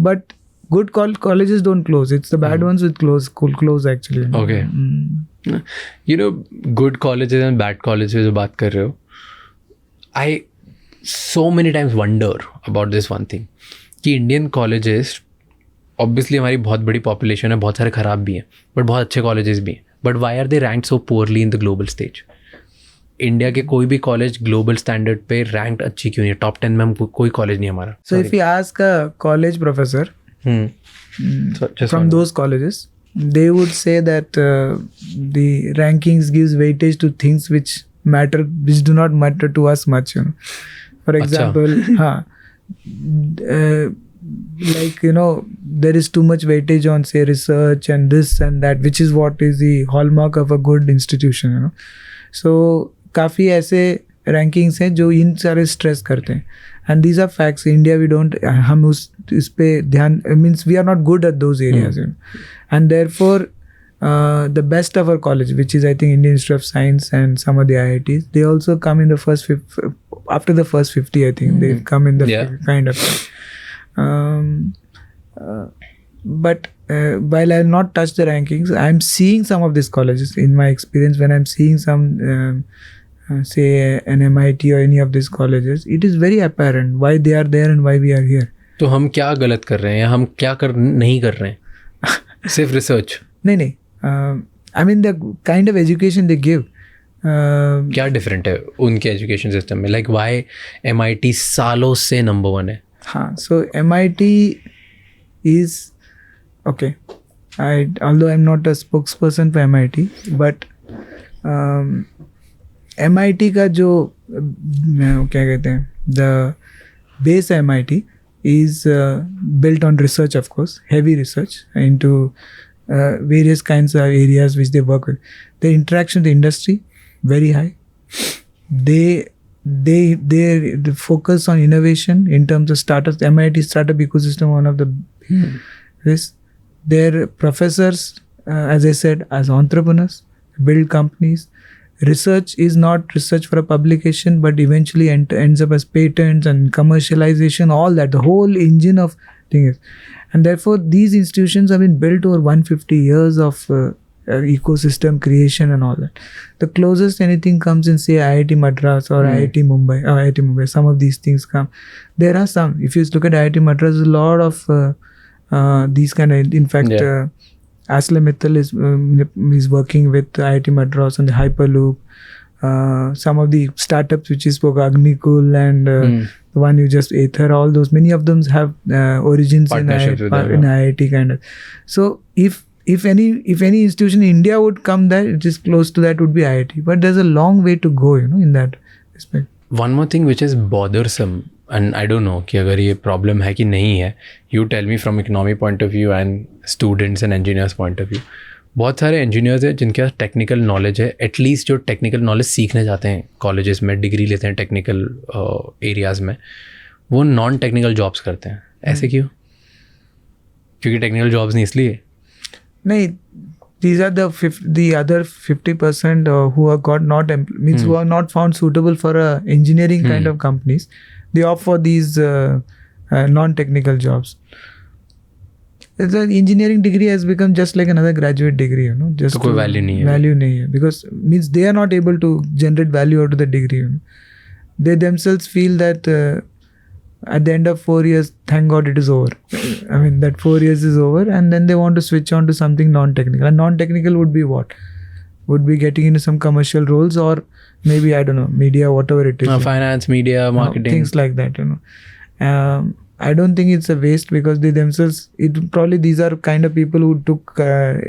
But good colleges don't close. It's the bad ones which close actually. Okay. You know, good colleges and bad colleges जो बात कर रहे हो, I so many times wonder about this one thing कि Indian colleges, obviously हमारी बहुत बड़ी population है, बहुत सारे ख़राब भी हैं, but बहुत अच्छे colleges भी हैं. But why are they ranked so poorly in the global stage? India के कोई भी कॉलेज ग्लोबल स्टैंडर्ड पे रैंक्ड अच्छी क्यों नहीं है? टॉप 10 में हम कोई कॉलेज नहीं हमारा. So if you ask a college professor from those colleges, they would say that the rankings gives weightage to things which do not matter to us much, you know. For example, like, you know, there is too much weightage on say research and this and that, which is what is the hallmark of a good institution, you know. So काफ़ी ऐसे rankings हैं जो इन सारे stress करते हैं. And these are facts. India we don't, हम इस पे ध्यान, means we are not good at those areas, and therefore the best of our college, which is I think Indian Institute of Science and some of the IITs, they also come in the first after the first 50, I think they come in the kind of but while I have not touched the rankings, I am seeing some of these colleges in my experience. When I am seeing some say an MIT or any of these colleges, it is very apparent why they are there and why we are here. तो हम क्या गलत कर रहे हैं या हम क्या नहीं कर रहे हैं? सिर्फ रिसर्च नहीं, I mean the kind of education they give. क्या डिफरेंट है उनके एजुकेशन सिस्टम में? लाइक वाई MIT सालों से नंबर 1 है. हाँ, so MIT is okay. Although I'm not a spokesperson for MIT, but MIT का जो क्या कहते हैं, the base MIT is built on research, of course, heavy research into various kinds of areas which they work with. The interaction with the industry very high. They they focus on innovation in terms of startups. MIT startup ecosystem, one of the this. Their professors, as I said, as entrepreneurs, build companies. Research is not research for a publication, but eventually ends up as patents and commercialization, all that, the whole engine of things. And therefore, these institutions have been built over 150 years of ecosystem creation and all that. The closest anything comes in, say, IIT Madras or IIT Mumbai, some of these things come. There are some. If you look at IIT Madras, there's a lot of these kind of, in fact, Aslam Mittal is working with IIT Madras on the Hyperloop. Some of the startups which is spoke, Agnikul and the one you just Aether, all those, many of them have origins in IIT kind of. So if any institution in India would come there, it is close to that would be IIT. But there's a long way to go, in that respect. One more thing which is bothersome, and I don't know कि अगर ये problem है कि नहीं है, you tell me from economic point of view and students and engineers point of view. बहुत सारे engineers हैं जिनके पास technical knowledge है, at least जो technical knowledge सीखने जाते हैं colleges में, degree लेते हैं technical areas में, वो non-technical jobs करते हैं. ऐसे क्यों? क्योंकि technical jobs नहीं इसलिए? नहीं, these are the other 50% who are who are not found suitable for engineering kind of companies. They opt for these non-technical jobs. The engineering degree has become just like another graduate degree, just कोई value नहीं है. Value नहीं है, because means they are not able to generate value out of the degree. They themselves feel that at the end of 4 years, thank God it is over. I mean, that 4 years is over, and then they want to switch on to something non-technical. And non-technical would be what? Would be getting into some commercial roles, or maybe, I don't know, media, whatever it is. Finance, media, marketing. Things like that, I don't think it's a waste, because they themselves, these are kind of people who took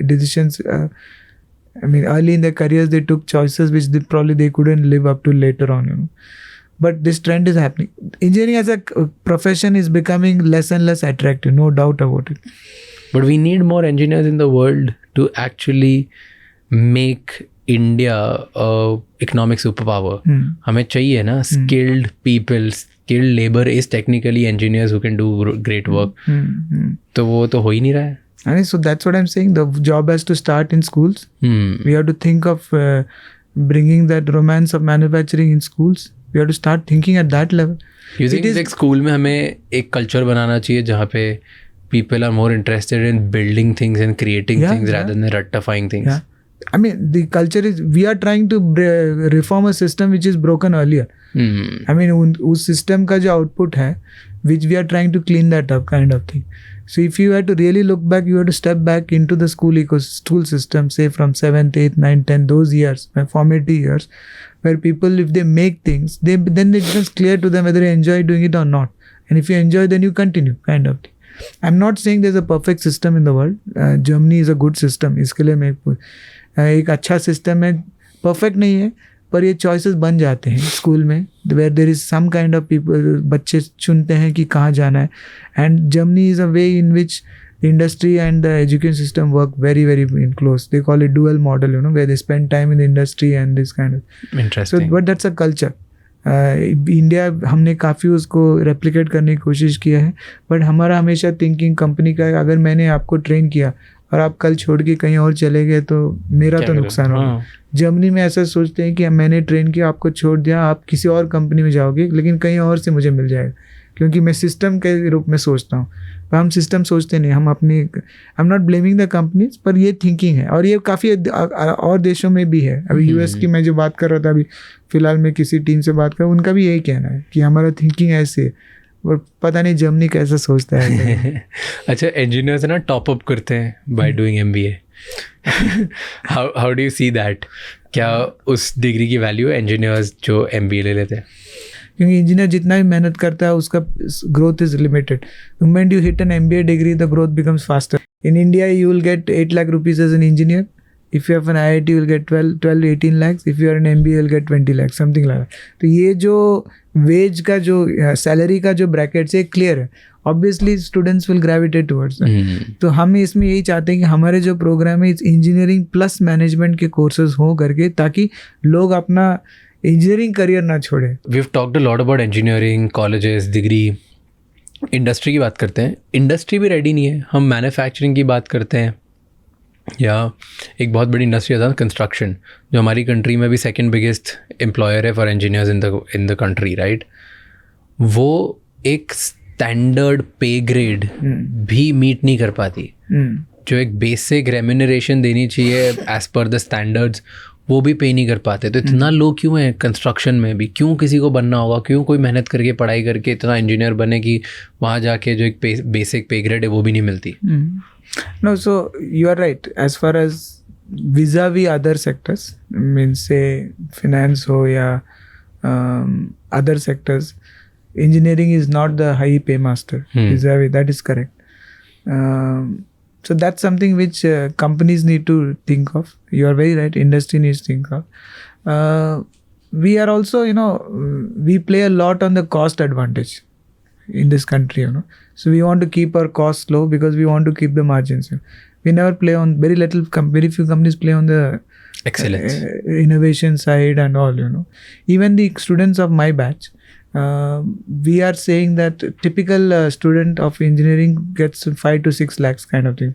decisions. I mean, early in their careers, they took choices which they couldn't live up to later on, But this trend is happening. Engineering as a profession is becoming less and less attractive, no doubt about it. But we need more engineers in the world to actually make India a economic superpower. हमें चाहिए ना skilled people, skilled labor is technically engineers who can do great work. तो वो तो हो ही नहीं रहा है. And so that's what I'm saying. The job has to start in schools. We have to think of bringing that romance of manufacturing in schools. We have to start thinking at that level. You think like school में हमें एक culture बनाना चाहिए जहाँ पे people are more interested in building things and creating things rather than rectifying things. Yeah. I mean, the culture is, we are trying to reform a system which is broken earlier. I mean, उस system का जो output है, which we are trying to clean that up kind of thing. So if you had to really look back, you have to step back into the school system, say from 7th, 8th, 9th, 10th, those years, formative years, where people, if they make things, then it becomes clear to them whether they enjoy doing it or not. And if you enjoy, then you continue, kind of thing. I'm not saying there's a perfect system in the world. Germany is a good system. इसके लिए मैं एक अच्छा system है, perfect नहीं है, पर ये choices बन जाते हैं स्कूल में, where there is some kind of people, बच्चे चुनते हैं कि कहाँ जाना है. And Germany is a way in which the industry and the education system work very, very in close. They call it dual model, where they spend time in the industry and this kind of. Interesting. So, but that's a culture. India हमने काफ़ी उसको replicate करने की कोशिश किया है, but हमारा हमेशा थिंकिंग कंपनी का है, अगर मैंने आपको ट्रेन किया और आप कल छोड़ के कहीं और चले गए तो मेरा तो नुकसान होगा. जर्मनी में ऐसा सोचते हैं कि मैंने ट्रेन किया, आपको छोड़ दिया, आप किसी और कंपनी में जाओगे, लेकिन कहीं और से मुझे मिल जाएगा, क्योंकि मैं सिस्टम के रूप में सोचता हूँ. पर हम सिस्टम सोचते नहीं, हम अपनी, I am not blaming the companies, पर ये थिंकिंग है, और ये काफ़ी और देशों में भी है. अभी यूएस की मैं जो बात कर रहा था, अभी फिलहाल मैं किसी टीम से बात कर, उनका भी यही कहना है कि हमारा थिंकिंग ऐसे है, और पता नहीं जर्मनी कैसा सोचता है. अच्छा, इंजीनियर्स ना टॉप अप करते हैं by doing MBA. How do you see that? क्या उस डिग्री की वैल्यू है इंजीनियर्स जो एमबीए ले लेते हैं? क्योंकि इंजीनियर जितना भी मेहनत करता है उसका growth is limited. Moment you hit an MBA degree, the growth becomes faster. In India you will get 8 lakh rupees as an engineer. If you have an IIT, you will get 12-18 lakhs. If you are an MBA, you will get 20 lakhs, something like that. तो ये जो veg का जो salary का जो bracket है clear है. Obviously students will gravitate towards. तो हम इसमें यही चाहते हैं कि हमारे जो प्रोग्राम है इंजीनियरिंग प्लस मैनेजमेंट के कोर्सेज हो करके, ताकि लोग अपना इंजीनियरिंग करियर ना छोड़े. We've talked a lot about engineering, colleges, degree. Industry की बात करते हैं. इंडस्ट्री भी रेडी नहीं है. हम मैन्युफैक्चरिंग की बात करते हैं, या एक बहुत बड़ी इंडस्ट्री है कंस्ट्रक्शन, जो हमारी कंट्री में भी सेकंड बिगेस्ट एम्प्लॉयर है for engineers in the country, right. वो एक स्टैंडर्ड पे ग्रेड भी मीट नहीं कर पाती. जो एक बेसिक रेम्यूनरेशन देनी चाहिए एज पर द स्टैंडर्ड्स, वो भी पे नहीं कर पाते. तो इतना लो क्यों है कंस्ट्रक्शन में भी? क्यों किसी को बनना होगा? क्यों कोई मेहनत करके पढ़ाई करके इतना इंजीनियर बने कि वहाँ जाके जो एक बेसिक पे ग्रेड है वो भी नहीं मिलती? No, so you are right. As far as vis-a-vis other sectors, means say finance ho ya other sectors, engineering is not the high pay master. Vis-a-vis, that is correct. So that's something which companies need to think of. You are very right. Industry needs to think of. We are also, we play a lot on the cost advantage in this country, So we want to keep our costs low because we want to keep the margins. We never play on, very few companies play on the excellence, innovation side and all, Even the students of my batch, we are saying that typical student of engineering gets 5 to 6 lakhs kind of thing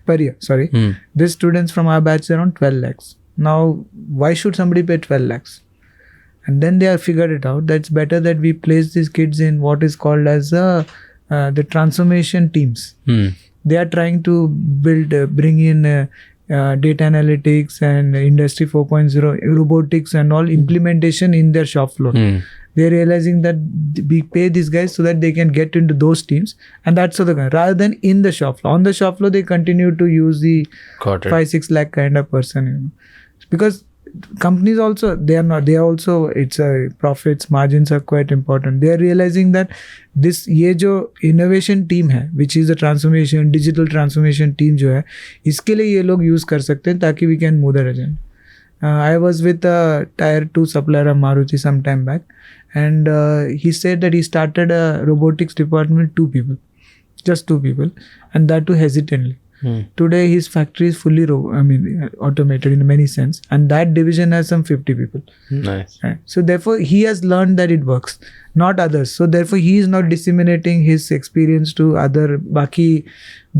per year. These students from our batch are around 12 lakhs. Now, why should somebody pay 12 lakhs? And then they have figured it out. That's better that we place these kids in what is called as the transformation teams. They are trying to bring in data analytics and industry 4.0, robotics and all implementation in their shop floor. They're realizing that we pay these guys so that they can get into those teams, and that's so rather than in the shop floor. On the shop floor, they continue to use the 5-6 lakh kind of person, because companies also, it's a profits, margins are quite important. They are realizing that ये जो innovation team है, which is a transformation, digital transformation team जो है, इसके लिए ये लोग use कर सकते हैं ताकि we can move the agenda. I was with a tier 2 supplier of Maruti some time back, and he said that he started a robotics department with just two people, and that too hesitantly. Today his factory is fully automated in many sense, and that division has some 50 people. Nice. Right. So therefore he has learned that it works, not others. So therefore he is not disseminating his experience to other बाकी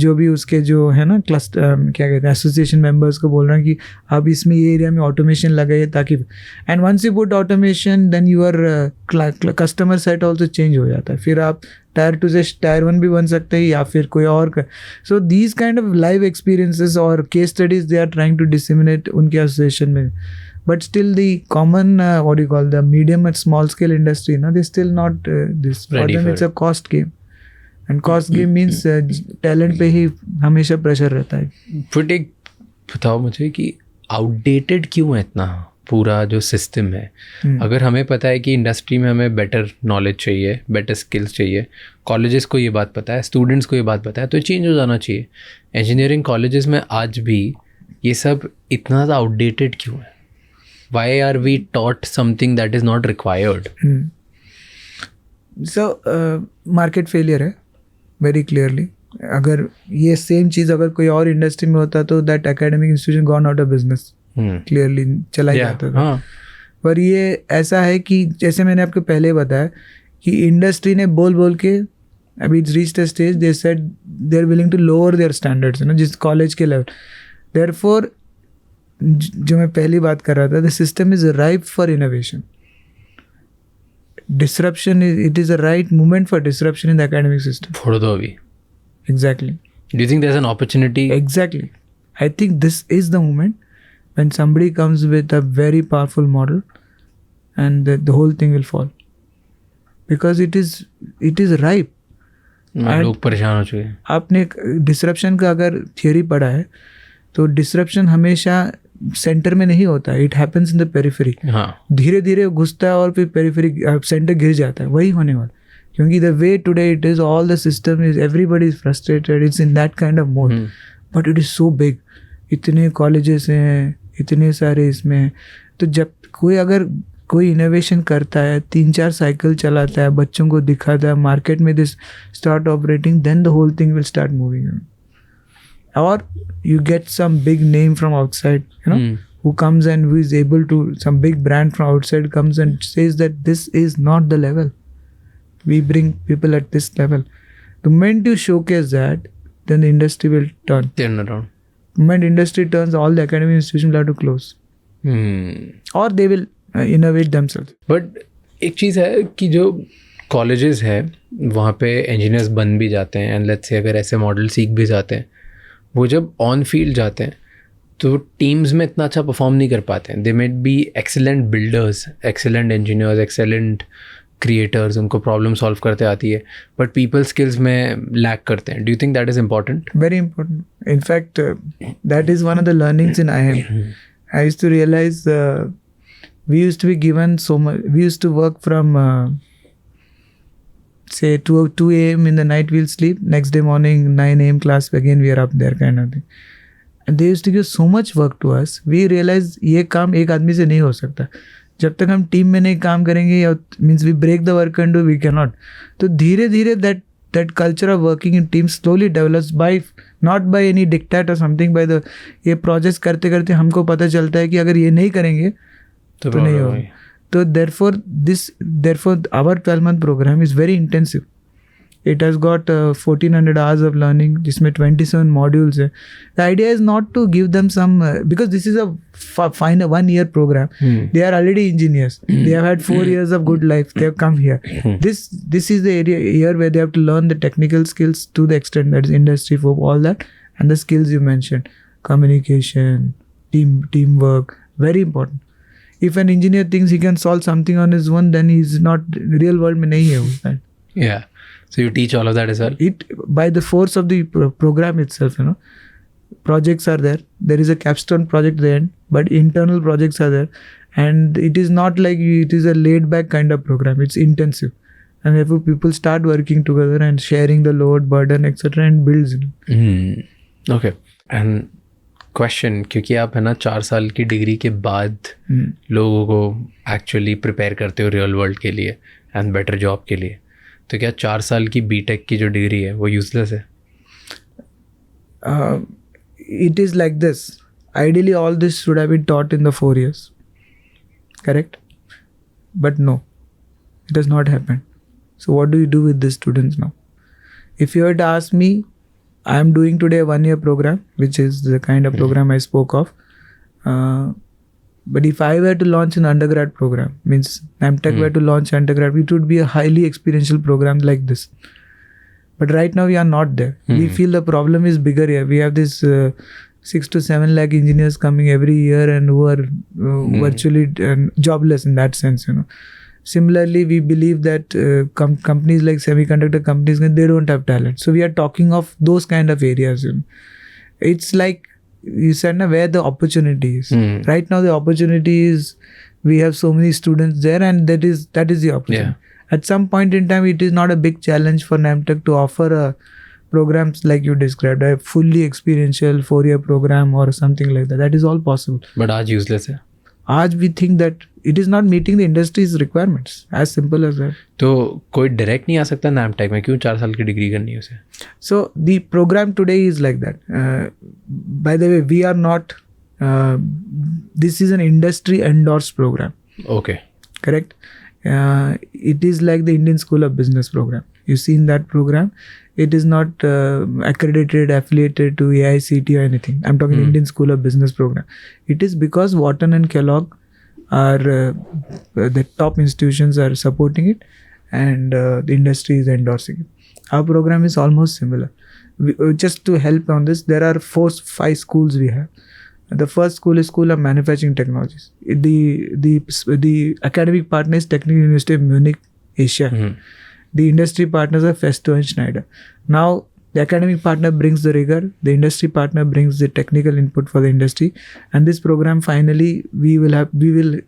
जो भी उसके जो है ना cluster क्या कहते हैं एसोसिएशन मेंबर्स को बोल रहे हैं कि आप इसमें ये एरिया में ऑटोमेशन लगाइए ताकि, and once you put automation then your customer set also change हो जाता है. फिर आप टायर 2 से टायर 1 भी बन सकते हैं या फिर कोई और. So these kind of live experiences और case studies they are trying to disseminate उनके एसोसिएशन में. But still the common, the medium and small scale industry, they still not this. For them it's a cost game. And cost game means talent पे ही हमेशा pressure रहता है. फिर एक बताओ मुझे कि आउटडेटेड क्यों है इतना पूरा जो सिस्टम है? अगर हमें पता है कि इंडस्ट्री में हमें बेटर नॉलेज चाहिए, बेटर स्किल्स चाहिए, कॉलेजेस को ये बात पता है, स्टूडेंट्स को ये बात पता है, तो चेंज हो जाना चाहिए. इंजीनियरिंग कॉलेजेस में आज भी ये सब इतना ज़्यादा आउटडेटेड क्यों है? Why are we taught something that is not required? So market failure है very clearly. अगर ये सेम चीज़ अगर कोई और इंडस्ट्री में होता तो that academic institution gone out of business. Clearly चला जाता था. पर ये ऐसा है कि जैसे मैंने आपको पहले बताया कि इंडस्ट्री ने बोल के अभी it's reached a stage they said they're willing to lower their standards, जिस कॉलेज के लेवल. Therefore जो मैं पहली बात कर रहा था, the system is ripe for innovation. Disruption it is a right moment for disruption in the academic system. फोड़ दो अभी. Exactly. Do you think there is an opportunity? Exactly. I think this is the moment when somebody comes with a very powerful model and the whole thing will fall because it is ripe. लोग परेशान हो चुके हैं. आपने disruption का अगर theory पढ़ा है तो डिसरप्शन हमेशा सेंटर में नहीं होता है. It happens in the periphery. धीरे धीरे घुसता है और फिर पेरिफेरी सेंटर गिर जाता है. वही होने वाला, क्योंकि the way today it is all the system is everybody is frustrated. It's in that kind of mode. But it is so big. इतने कॉलेजेस हैं, इतने सारे इसमें. तो जब कोई इनोवेशन करता है, 3-4 साइकिल चलाता है, बच्चों को दिखाता है, मार्केट में this start operating, then the whole thing will start moving. Or you get some big name from outside, who comes and who is able to, some big brand from outside comes and says that this is not the level. We bring people at this level. The moment you showcase that, then the industry will turn. Turn around. The moment industry turns, all the academic institutions will have to close. Or they will innovate themselves. But एक चीज़ है कि जो colleges है वहाँ पे engineers बन भी जाते हैं एंड लेट्स से अगर ऐसे मॉडल सीख भी जाते हैं, वो जब ऑन फील्ड जाते हैं तो टीम्स में इतना अच्छा परफॉर्म नहीं कर पाते हैं. They might be excellent builders, excellent engineers, excellent creators, उनको प्रॉब्लम सॉल्व करते आती है, बट पीपल स्किल्स में लैक करते हैं. Do you think that is important? Very important. In fact, that is one of the learnings in IIM. I used to realize we used to be given so much. We used to work from say 2 a.m. in the night we'll sleep. Next day morning 9 a.m. class again we are up there kind of thing. And they used to give so much work to us. We realized ये काम एक आदमी से नहीं हो सकता. जब तक हम टीम में नहीं काम करेंगे या means we break the work and do we can not. तो धीरे धीरे that culture of working in teams slowly develops by not by any diktat or something, by the ये projects करते करते हमको पता चलता है कि अगर ये नहीं करेंगे तो नहीं होगा. तो therefore our 12-month program is very intensive. It has got 1400 hours of learning, जिसमें 27 modules है. The idea is not to give them some because this is a final 1 year program. They are already engineers. They have had 4 years of good life. They have come here. This is the year where they have to learn the technical skills to the extent that is industry for all that, and the skills you mentioned, communication, teamwork, very important. If an engineer thinks he can solve something on his own, then he's not real world में नहीं है वो. Yeah. So you teach all of that as well? It by the force of the program itself, projects are there. There is a capstone project at the end, but internal projects are there, and it is not like it is a laid back kind of program. It's intensive, and therefore people start working together and sharing the load, burden, etc., and builds. Okay. And question, क्योंकि आप है ना 4 साल की degree के बाद लोगों को एक्चुअली प्रिपेयर करते हो रियल वर्ल्ड के लिए एंड बेटर जॉब के लिए, तो क्या 4 साल की बीटेक की जो डिग्री है वो यूजलेस है? It is like this. Ideally, all this should have been taught in the 4 years. Correct? But no, it has not happened. So what do you do with these students now? If you were to ask me, I am doing today a 1-year program, which is the kind of program I spoke of. But if I were to launch an undergrad program, means NAMTech were to launch undergrad, it would be a highly experiential program like this. But right now we are not there. We feel the problem is bigger here. We have this 6 to 7 lakh engineers coming every year and who are virtually jobless in that sense. Similarly, we believe that companies like semiconductor companies, they don't have talent. So we are talking of those kind of areas. It's like you said, where the opportunity is. Right now the opportunity is we have so many students there, and that is the opportunity. Yeah. At some point in time, it is not a big challenge for NAMTech to offer programs like you described, a fully experiential 4-year program or something like that. That is all possible. But आज useless है. आज we think that it is not meeting the industry's requirements. As simple as that. तो कोई direct नहीं आ सकता NAMTech में, क्यों 4 साल की डिग्री करनी है उसे? So the program today is like that. By the way, we are not. This is an industry endorsed program. Okay. Correct. It is like the Indian School of Business program. You see in that program, it is not accredited, affiliated to AICTE or anything. I'm talking Indian School of Business program. It is because Wharton and Kellogg are the top institutions are supporting it, and the industry is endorsing it. Our program is almost similar. Just to help on this, there are 4-5 schools we have. The first school is School of Manufacturing Technologies. The academic partner is Technical University of Munich, Asia. The industry partners are Festo and Schneider. Now, the academic partner brings the rigor, the industry partner brings the technical input for the industry, and this program finally we will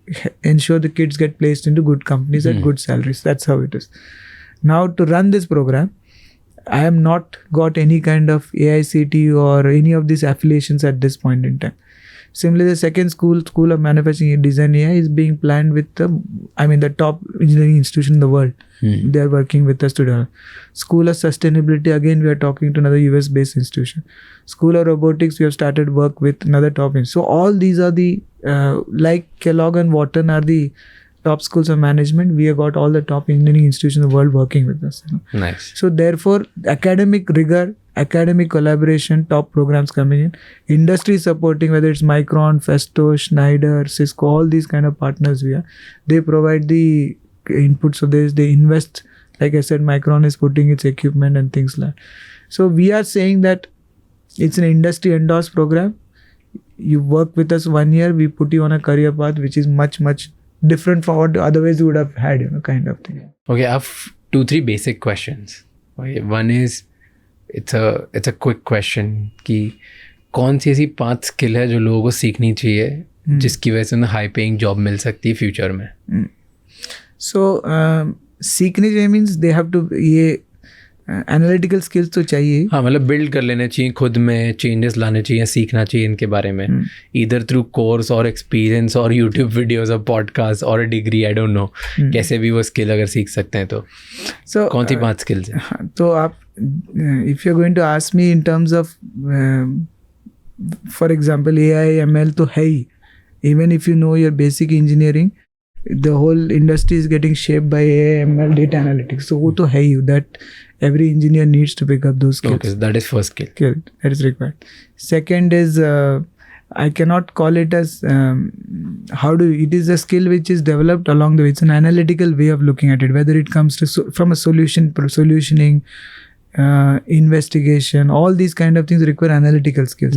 ensure the kids get placed into good companies at good salaries. That's how it is. Now, to run this program, I am not got any kind of AICTE or any of these affiliations at this point in time. Similarly, the second school of Manufacturing and Design AI is being planned with the top engineering institution in the world. They are working with us to develop. School of Sustainability, again we are talking to another US based institution. School of Robotics, we have started work with another top institution. So all these are the like Kellogg and Wharton are the top schools of management. We have got all the top engineering institutions in the world working with us. Nice. So therefore, academic rigor, academic collaboration, top programs coming in, industry supporting, whether it's Micron, Festo, Schneider, Cisco, all these kind of partners we are. They provide the input. So they invest. Like I said, Micron is putting its equipment and things like that. So we are saying that it's an industry endorsed program. You work with us 1 year, we put you on a career path which is much, much different from what otherwise you would have had, kind of thing. Okay, I have 2-3 basic questions. Okay, one is, it's a quick question कि कौन सी ऐसी 5 skill है जो लोगों को सीखनी चाहिए जिसकी वजह से उन्हें हाई पेइंग जॉब मिल सकती है फ्यूचर में? So सीखने चाहिए मीन्स दे हैव टू, ये एनालिटिकल स्किल्स तो चाहिए. हाँ, मतलब बिल्ड कर लेने चाहिए खुद में, चेंजेस लाने चाहिए, सीखना चाहिए इनके बारे में, इधर थ्रू कोर्स और एक्सपीरियंस और यूट्यूब वीडियोस और पॉडकास्ट और डिग्री, आई डोंट नो, कैसे भी वो स्किल अगर सीख सकते हैं तो. सो कौन सी 5 स्किल्स हैं? तो आप, if you are going to ask me in terms of, for example AI/ML तो है ही. Even if you know your basic engineering, the whole industry is getting shaped by AI/ML, data analytics. So वो तो है ही, that every engineer needs to pick up those skills. Okay, that is first skill. That is required. Second is, I cannot call it as, it is a skill which is developed along the way. It's an analytical way of looking at it, whether it comes to from a solutioning, investigation, all these kind of things require analytical skills.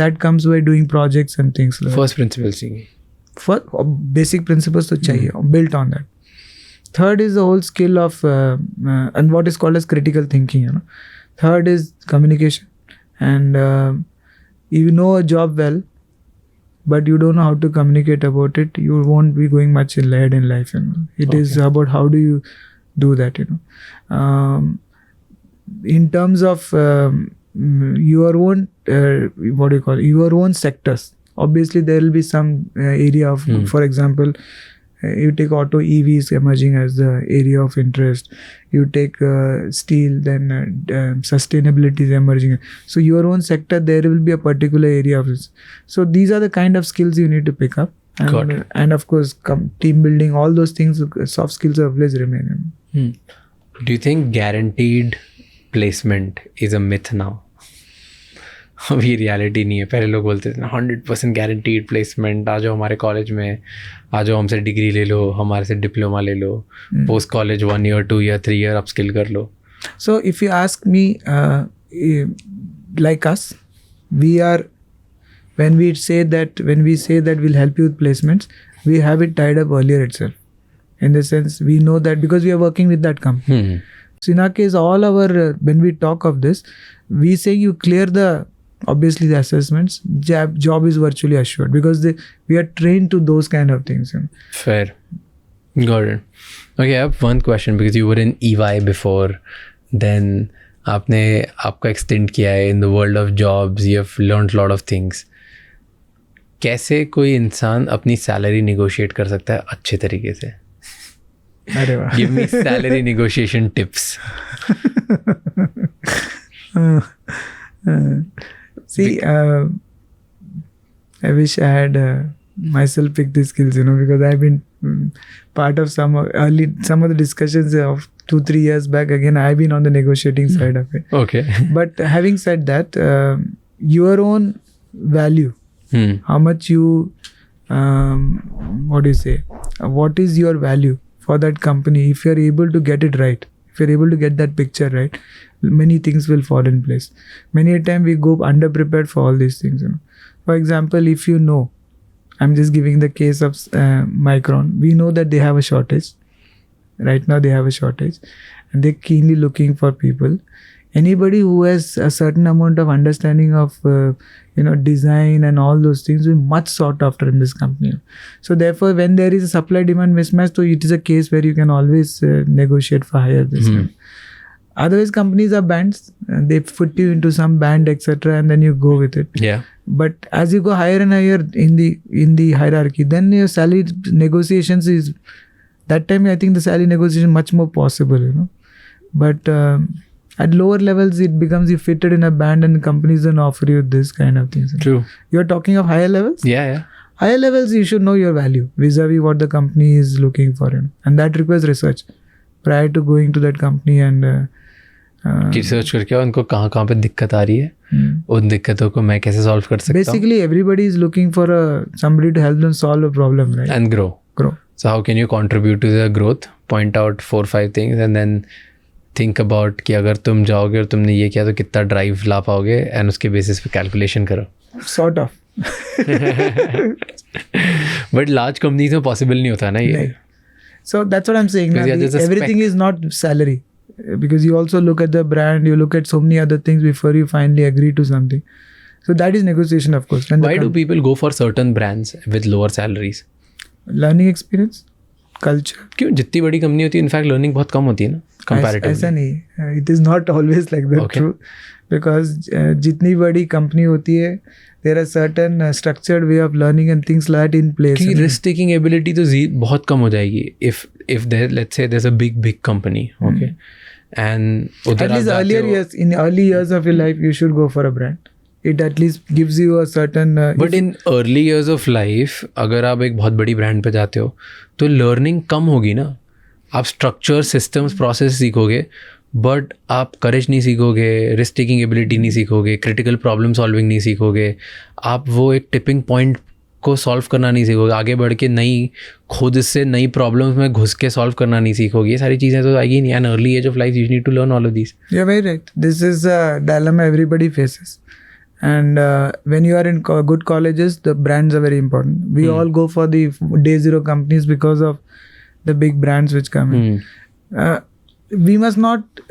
That comes by doing projects and things like First principles चाहिए. For basic principles to chahiye, built on that. Third is the whole skill of and what is called as critical thinking. Third is communication, and you know a job well, but you don't know how to communicate about it, you won't be going much ahead in life. It is about how do you do that. In terms of your own your own sectors. Obviously, there will be some area of, for example, you take auto EVs emerging as the area of interest. You take steel, then sustainability is emerging. So your own sector, there will be a particular area of this. So these are the kind of skills you need to pick up. And of course, team building, all those things, soft skills always remain. Do you think guaranteed placement is a myth now? अभी reality नहीं है. पहले लोग बोलते थे 100% guaranteed placement, आ जाओ हमारे college में, आ जाओ हमसे डिग्री ले लो, हमारे से डिप्लोमा ले लो, post college 1 year 2 year 3 year upskill कर लो. So if you ask me, like us, we are, when we say that we'll help you with placements, we have it tied up earlier itself. In the sense, we know that because we are working with that company. So in our case, all our, when we talk of this, we say you clear the assessments, job is virtually assured, because we are trained to those kind of things. Fair. Got it. Okay, I have one question, because you were in EY before, then आपका extend किया है in the world of jobs, you have learned a lot of things. कैसे कोई इंसान अपनी salary negotiate कर सकता है अच्छे तरीके से? अरे वाह. Give me salary negotiation tips. See, I wish I had myself picked these skills, because I've been part of some of the discussions of 2-3 years back. Again, I've been on the negotiating side of it. Okay. But having said that, your own value, how much you, what is your value for that company? If you're able to get it right, if you're able to get that picture right, many things will fall in place. Many a time we go underprepared for all these things. For example, if you know, I'm just giving the case of Micron. We know that they have a shortage. Right now they have a shortage, and they're keenly looking for people. Anybody who has a certain amount of understanding of design and all those things will be much sought after in this company. So therefore, when there is a supply-demand mismatch, so it is a case where you can always negotiate for higher this. Otherwise, companies are bands. They put you into some band, etc., and then you go with it. Yeah. But as you go higher and higher in the hierarchy, then your salary negotiations is, that time I think the salary negotiation much more possible. But at lower levels, it becomes you fitted in a band, and companies don't offer you this kind of things. True. You're talking of higher levels? Yeah. higher levels, you should know your value vis-a-vis what the company is looking for, and that requires research prior to going to that company and research करके उनको कहाँ पे दिक्कत आ रही है, उन दिक्कतों को मैं कैसे सॉल्व कर सकता हूँ. Basically, everybody is looking for somebody to help them solve a problem, right? And grow. So how can you contribute to the growth? Point out 4-5 things and then think about कि अगर तुम जाओगे और तुमने ये किया तो कितना ड्राइव ला पाओगे, and उसके बेसिस पे कैलकुलेशन करो. Sort of. But large companies में possible नहीं होता ना ये. So that's what I'm saying. Everything is not salary, because you also look at the brand, you look at so many other things before you finally agree to something. So that is negotiation, of course. And why do people go for certain brands with lower salaries? Learning experience, culture. क्यों? जितनी बड़ी company होती है in fact learning बहुत कम होती है ना comparatively. ऐसा नहीं, it is not always like that. Okay. True, because जितनी बड़ी कंपनी होती है, there are certain structured way of learning and things like that in place. कि risk taking ability तो बहुत कम हो जाएगी if there, let's say there's a big company, okay, and at least early years of your life you should go for a brand. It at least gives you a certain but in early years of life अगर आप एक बहुत बड़ी brand पे जाते हो तो learning कम होगी ना. आप स्ट्रक्चर, सिस्टम्स, प्रोसेस सीखोगे बट आप करेज नहीं सीखोगे, रिस्क टेकिंग एबिलिटी नहीं सीखोगे, क्रिटिकल प्रॉब्लम सॉल्विंग नहीं सीखोगे, आप वो एक टिपिंग पॉइंट को सॉल्व करना नहीं सीखोगे, आगे बढ़ के खुद से नई प्रॉब्लम्स में घुस के सॉल्व करना नहीं सीखोगे. ये सारी चीज़ें तो आएगी नहीं. An early age of life you need to learn all of this. You are very right. This is a dilemma everybody faces. And when you are in good colleges, the brands are very important. We all go for the day zero companies because of the big brands which come in. We must not,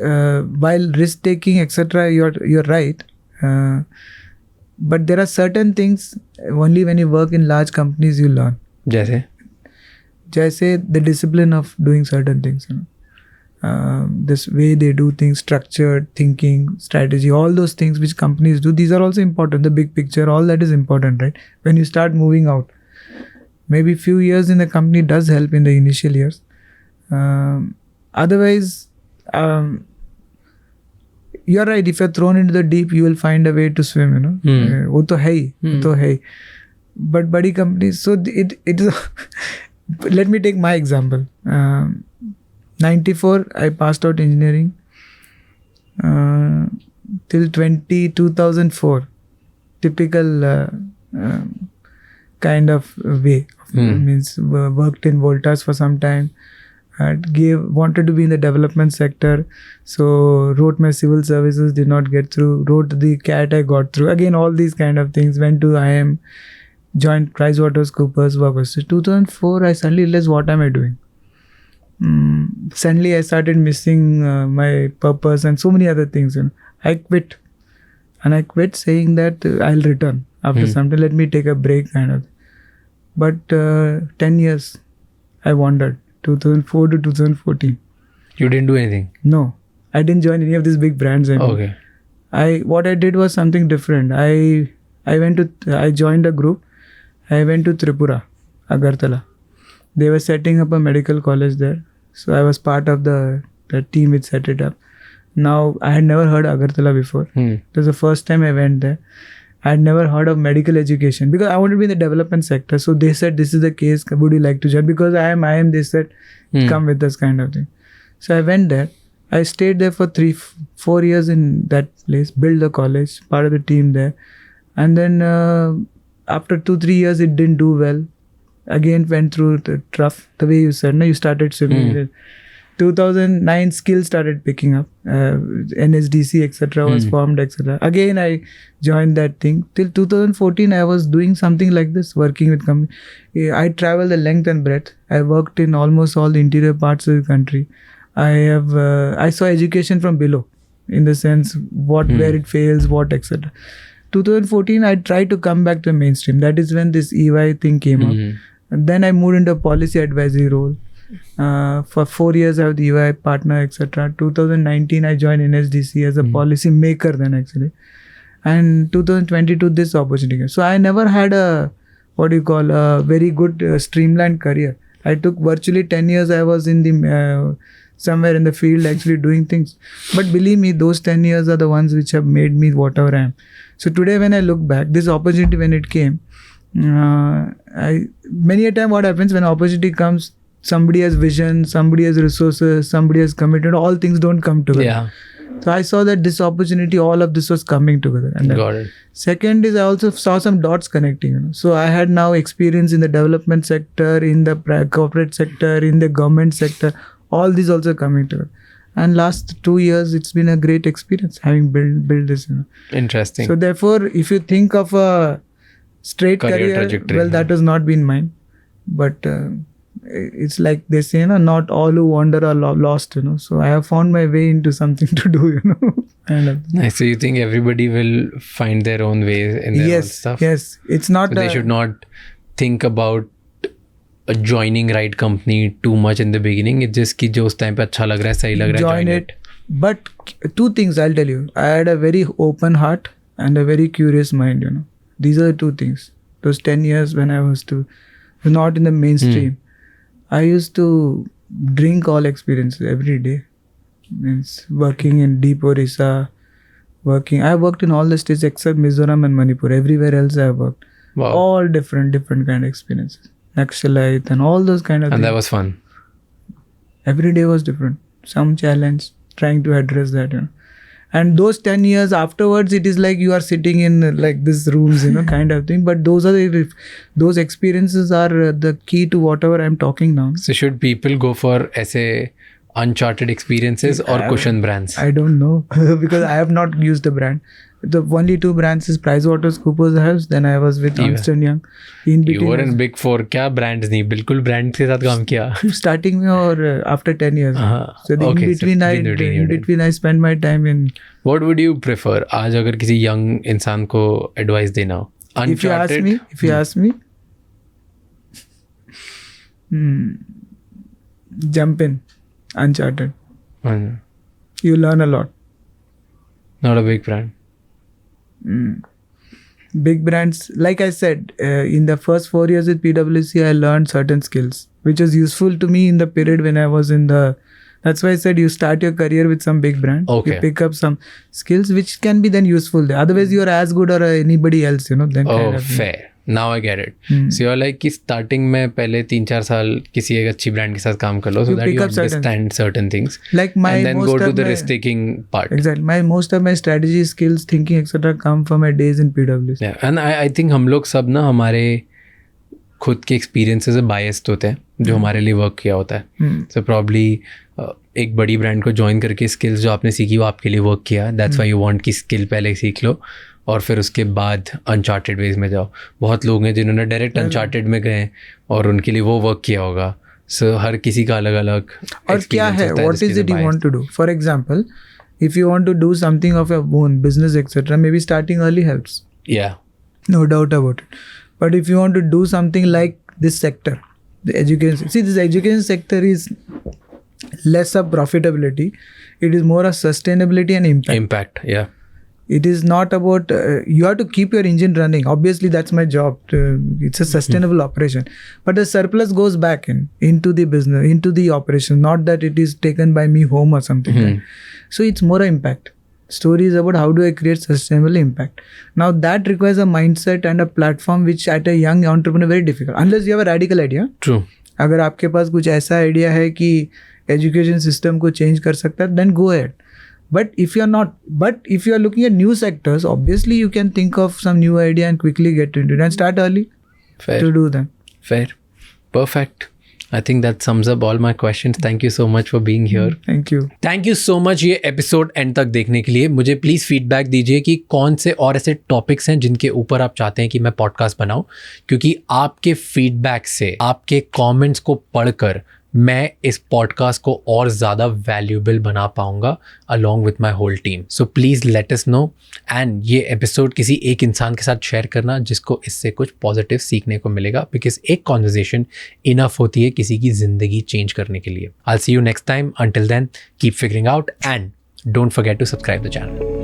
while risk taking, etc. You're right, but there are certain things only when you work in large companies you learn. जैसे the discipline of doing certain things. This way they do things, structured thinking, strategy, all those things which companies do, these are also important. The big picture, all that is important, right? When you start moving out, maybe few years in the company does help in the initial years. Otherwise, you're right, if you're thrown into the deep, you will find a way to swim, वो तो है ही. But body companies, so it is let me take my example. 94 I passed out engineering till 2004, typical kind of way. Means worked in Voltas for some time, wanted to be in the development sector, so wrote my civil services, did not get through, wrote the CAT, I got through, again all these kind of things, went to IIM, joined PricewaterhouseCoopers, work was 2004. I suddenly realized, what am I doing? Suddenly I started missing my purpose and so many other things. I quit, and I quit saying that I'll return after some time, let me take a break kind of. But 10 years I wandered, 2004 to 2014. You didn't do anything? No, I didn't join any of these big brands anymore. Okay. What I did was something different. I joined a group. I went to Tripura, Agartala. They were setting up a medical college there. So I was part of the team which set it up. Now, I had never heard Agartala before. It was the first time I went there. I had never heard of medical education because I wanted to be in the development sector. So they said, this is the case, would you like to join? Because I am, they said, come with us kind of thing. So I went there. I stayed there for 3-4 years in that place, built the college, part of the team there. And then after 2-3 years, it didn't do well. Again went through the trough, the way you said, you started swimming. 2009 skills started picking up, NSDC etc. was formed etc. Again I joined that thing. Till 2014 I was doing something like this, working with company. I traveled the length and breadth. I worked in almost all the interior parts of the country. I saw education from below, in the sense where it fails, what etc. 2014 I tried to come back to the mainstream. That is when this EY thing came up. And then I moved into a policy advisory role. For 4 years I was the EY partner etc. 2019 I joined NSDC as a policy maker then actually. And 2022 this opportunity came. So I never had a very good streamlined career. I took virtually 10 years I was in the somewhere in the field actually doing things. But believe me, those 10 years are the ones which have made me whatever I am. So today when I look back, this opportunity when it came, Many a time what happens when opportunity comes, somebody has vision, somebody has resources, somebody has committed, all things don't come together. Yeah, So I saw that this opportunity, all of this was coming together. And then got it. second is I also saw some dots connecting. So I had now experience in the development sector, in the corporate sector, in the government sector. All these also coming together. And last 2 years, it's been a great experience having built this. Interesting. So therefore, if you think of a straight Career career, trajectory. well, that has not been mine. But it's like they say, not all who wander are lost. So I have found my way into something to do. Nice. So you think everybody will find their own ways in their own stuff? Yes. It's not. So they should not think about joining right company too much in the beginning. It's just कि जो उस time पे अच्छा लग रहा है, सही लग रहा है, join it. But 2 things I'll tell you. I had a very open heart and a very curious mind. These are the 2 things. Those 10 years when I was not in the mainstream, I used to drink all experiences every day. Means working in Deep Orissa, I worked in all the states except Mizoram and Manipur. Everywhere else I worked. Wow. All different kind of experiences. Naxalite and all those kind of And things. that was fun. Every day was different. Some challenge, trying to address that. And those 10 years afterwards, it is like you are sitting in like these rooms, kind of thing. But those experiences are the key to whatever I'm talking now. So should people go for ऐसे uncharted experiences or cushion brands? I don't know because I have not used a brand. The only 2 brands is PricewaterhouseCoopers House. Then I was with Ernst & Young. In between, You were in Big Four. क्या brands नहीं? बिल्कुल brands के साथ काम किया. starting में or after 10 years. So the Okay, in between I spend my time in. What would you prefer? आज अगर किसी young इंसान को advice देना हो, uncharted. If you ask me, jump in Uncharted. You learn a lot. Not a big brand. Big brands, like I said, in the first 4 years with PwC, I learned certain skills, which was useful to me in the period when I was in the. That's why I said you start your career with some big brand. Okay. You pick up some skills which can be then useful there. Otherwise, you are as good or anybody else, then kind of. Fair. Now I get it. So you're like कि starting में पहले 3-4 साल किसी एक अच्छी brand के साथ काम कर लो, so that you understand certain things. Like my and then most go to of the my- risk-taking part. Exactly. Most of my strategy skills, thinking, etc. come from my days in PwC. Yeah. And I think हम लोग सब ना हमारे खुद के experiences से biased होते हैं जो हमारे लिए work किया होता है. So probably एक बड़ी brand को join करके skills जो आपने सीखी वो आपके लिए work किया. That's why you want कि skill पहले सीख लो और फिर उसके बाद अनचार्टेड वेज में जाओ. बहुत लोग हैं जिन्होंने डायरेक्ट अनचार्टेड में गए और उनके लिए वो वर्क किया होगा. सो हर किसी का अलग अलग. और क्या है, what is it you want to do? For example, if you want to do something of your own business, etc., maybe starting early helps. Yeah. No doubt about it. But if you want to do something like this sector, the education, see, this education sector is less of profitability. It is more of sustainability and impact. Yeah. It is not about you have to keep your engine running. Obviously, that's my job. It's a sustainable operation, but the surplus goes back into the business, into the operation. Not that it is taken by me home or something. Right? So it's more impact. Story is about how do I create sustainable impact. Now that requires a mindset and a platform which at a young entrepreneur very difficult unless you have a radical idea. True. अगर आपके पास कुछ ऐसा idea है कि education system को change कर सकता है, then go ahead. But if you are looking at new sectors, obviously you can think of some new idea and quickly get into it and start early. Fair. To do that. Fair. Perfect. I think that sums up all my questions. Thank you so much for being here. Thank you. Thank you so much ये episode and तक देखने के लिए. मुझे please feedback दीजिए कि कौन से और ऐसे टॉपिक्स हैं जिनके ऊपर आप चाहते हैं कि मैं पॉडकास्ट बनाऊं, क्योंकि आपके फीडबैक से, आपके कमेंट्स को पढ़कर मैं इस पॉडकास्ट को और ज़्यादा वैल्यूबल बना पाऊंगा along with my whole team. So please let us know and ये एपिसोड किसी एक इंसान के साथ शेयर करना जिसको इससे कुछ पॉजिटिव सीखने को मिलेगा, बिकॉज एक कॉन्वर्जेशन इनफ होती है किसी की ज़िंदगी चेंज करने के लिए. I see you next time. Until then keep figuring out and don't forget to subscribe the channel.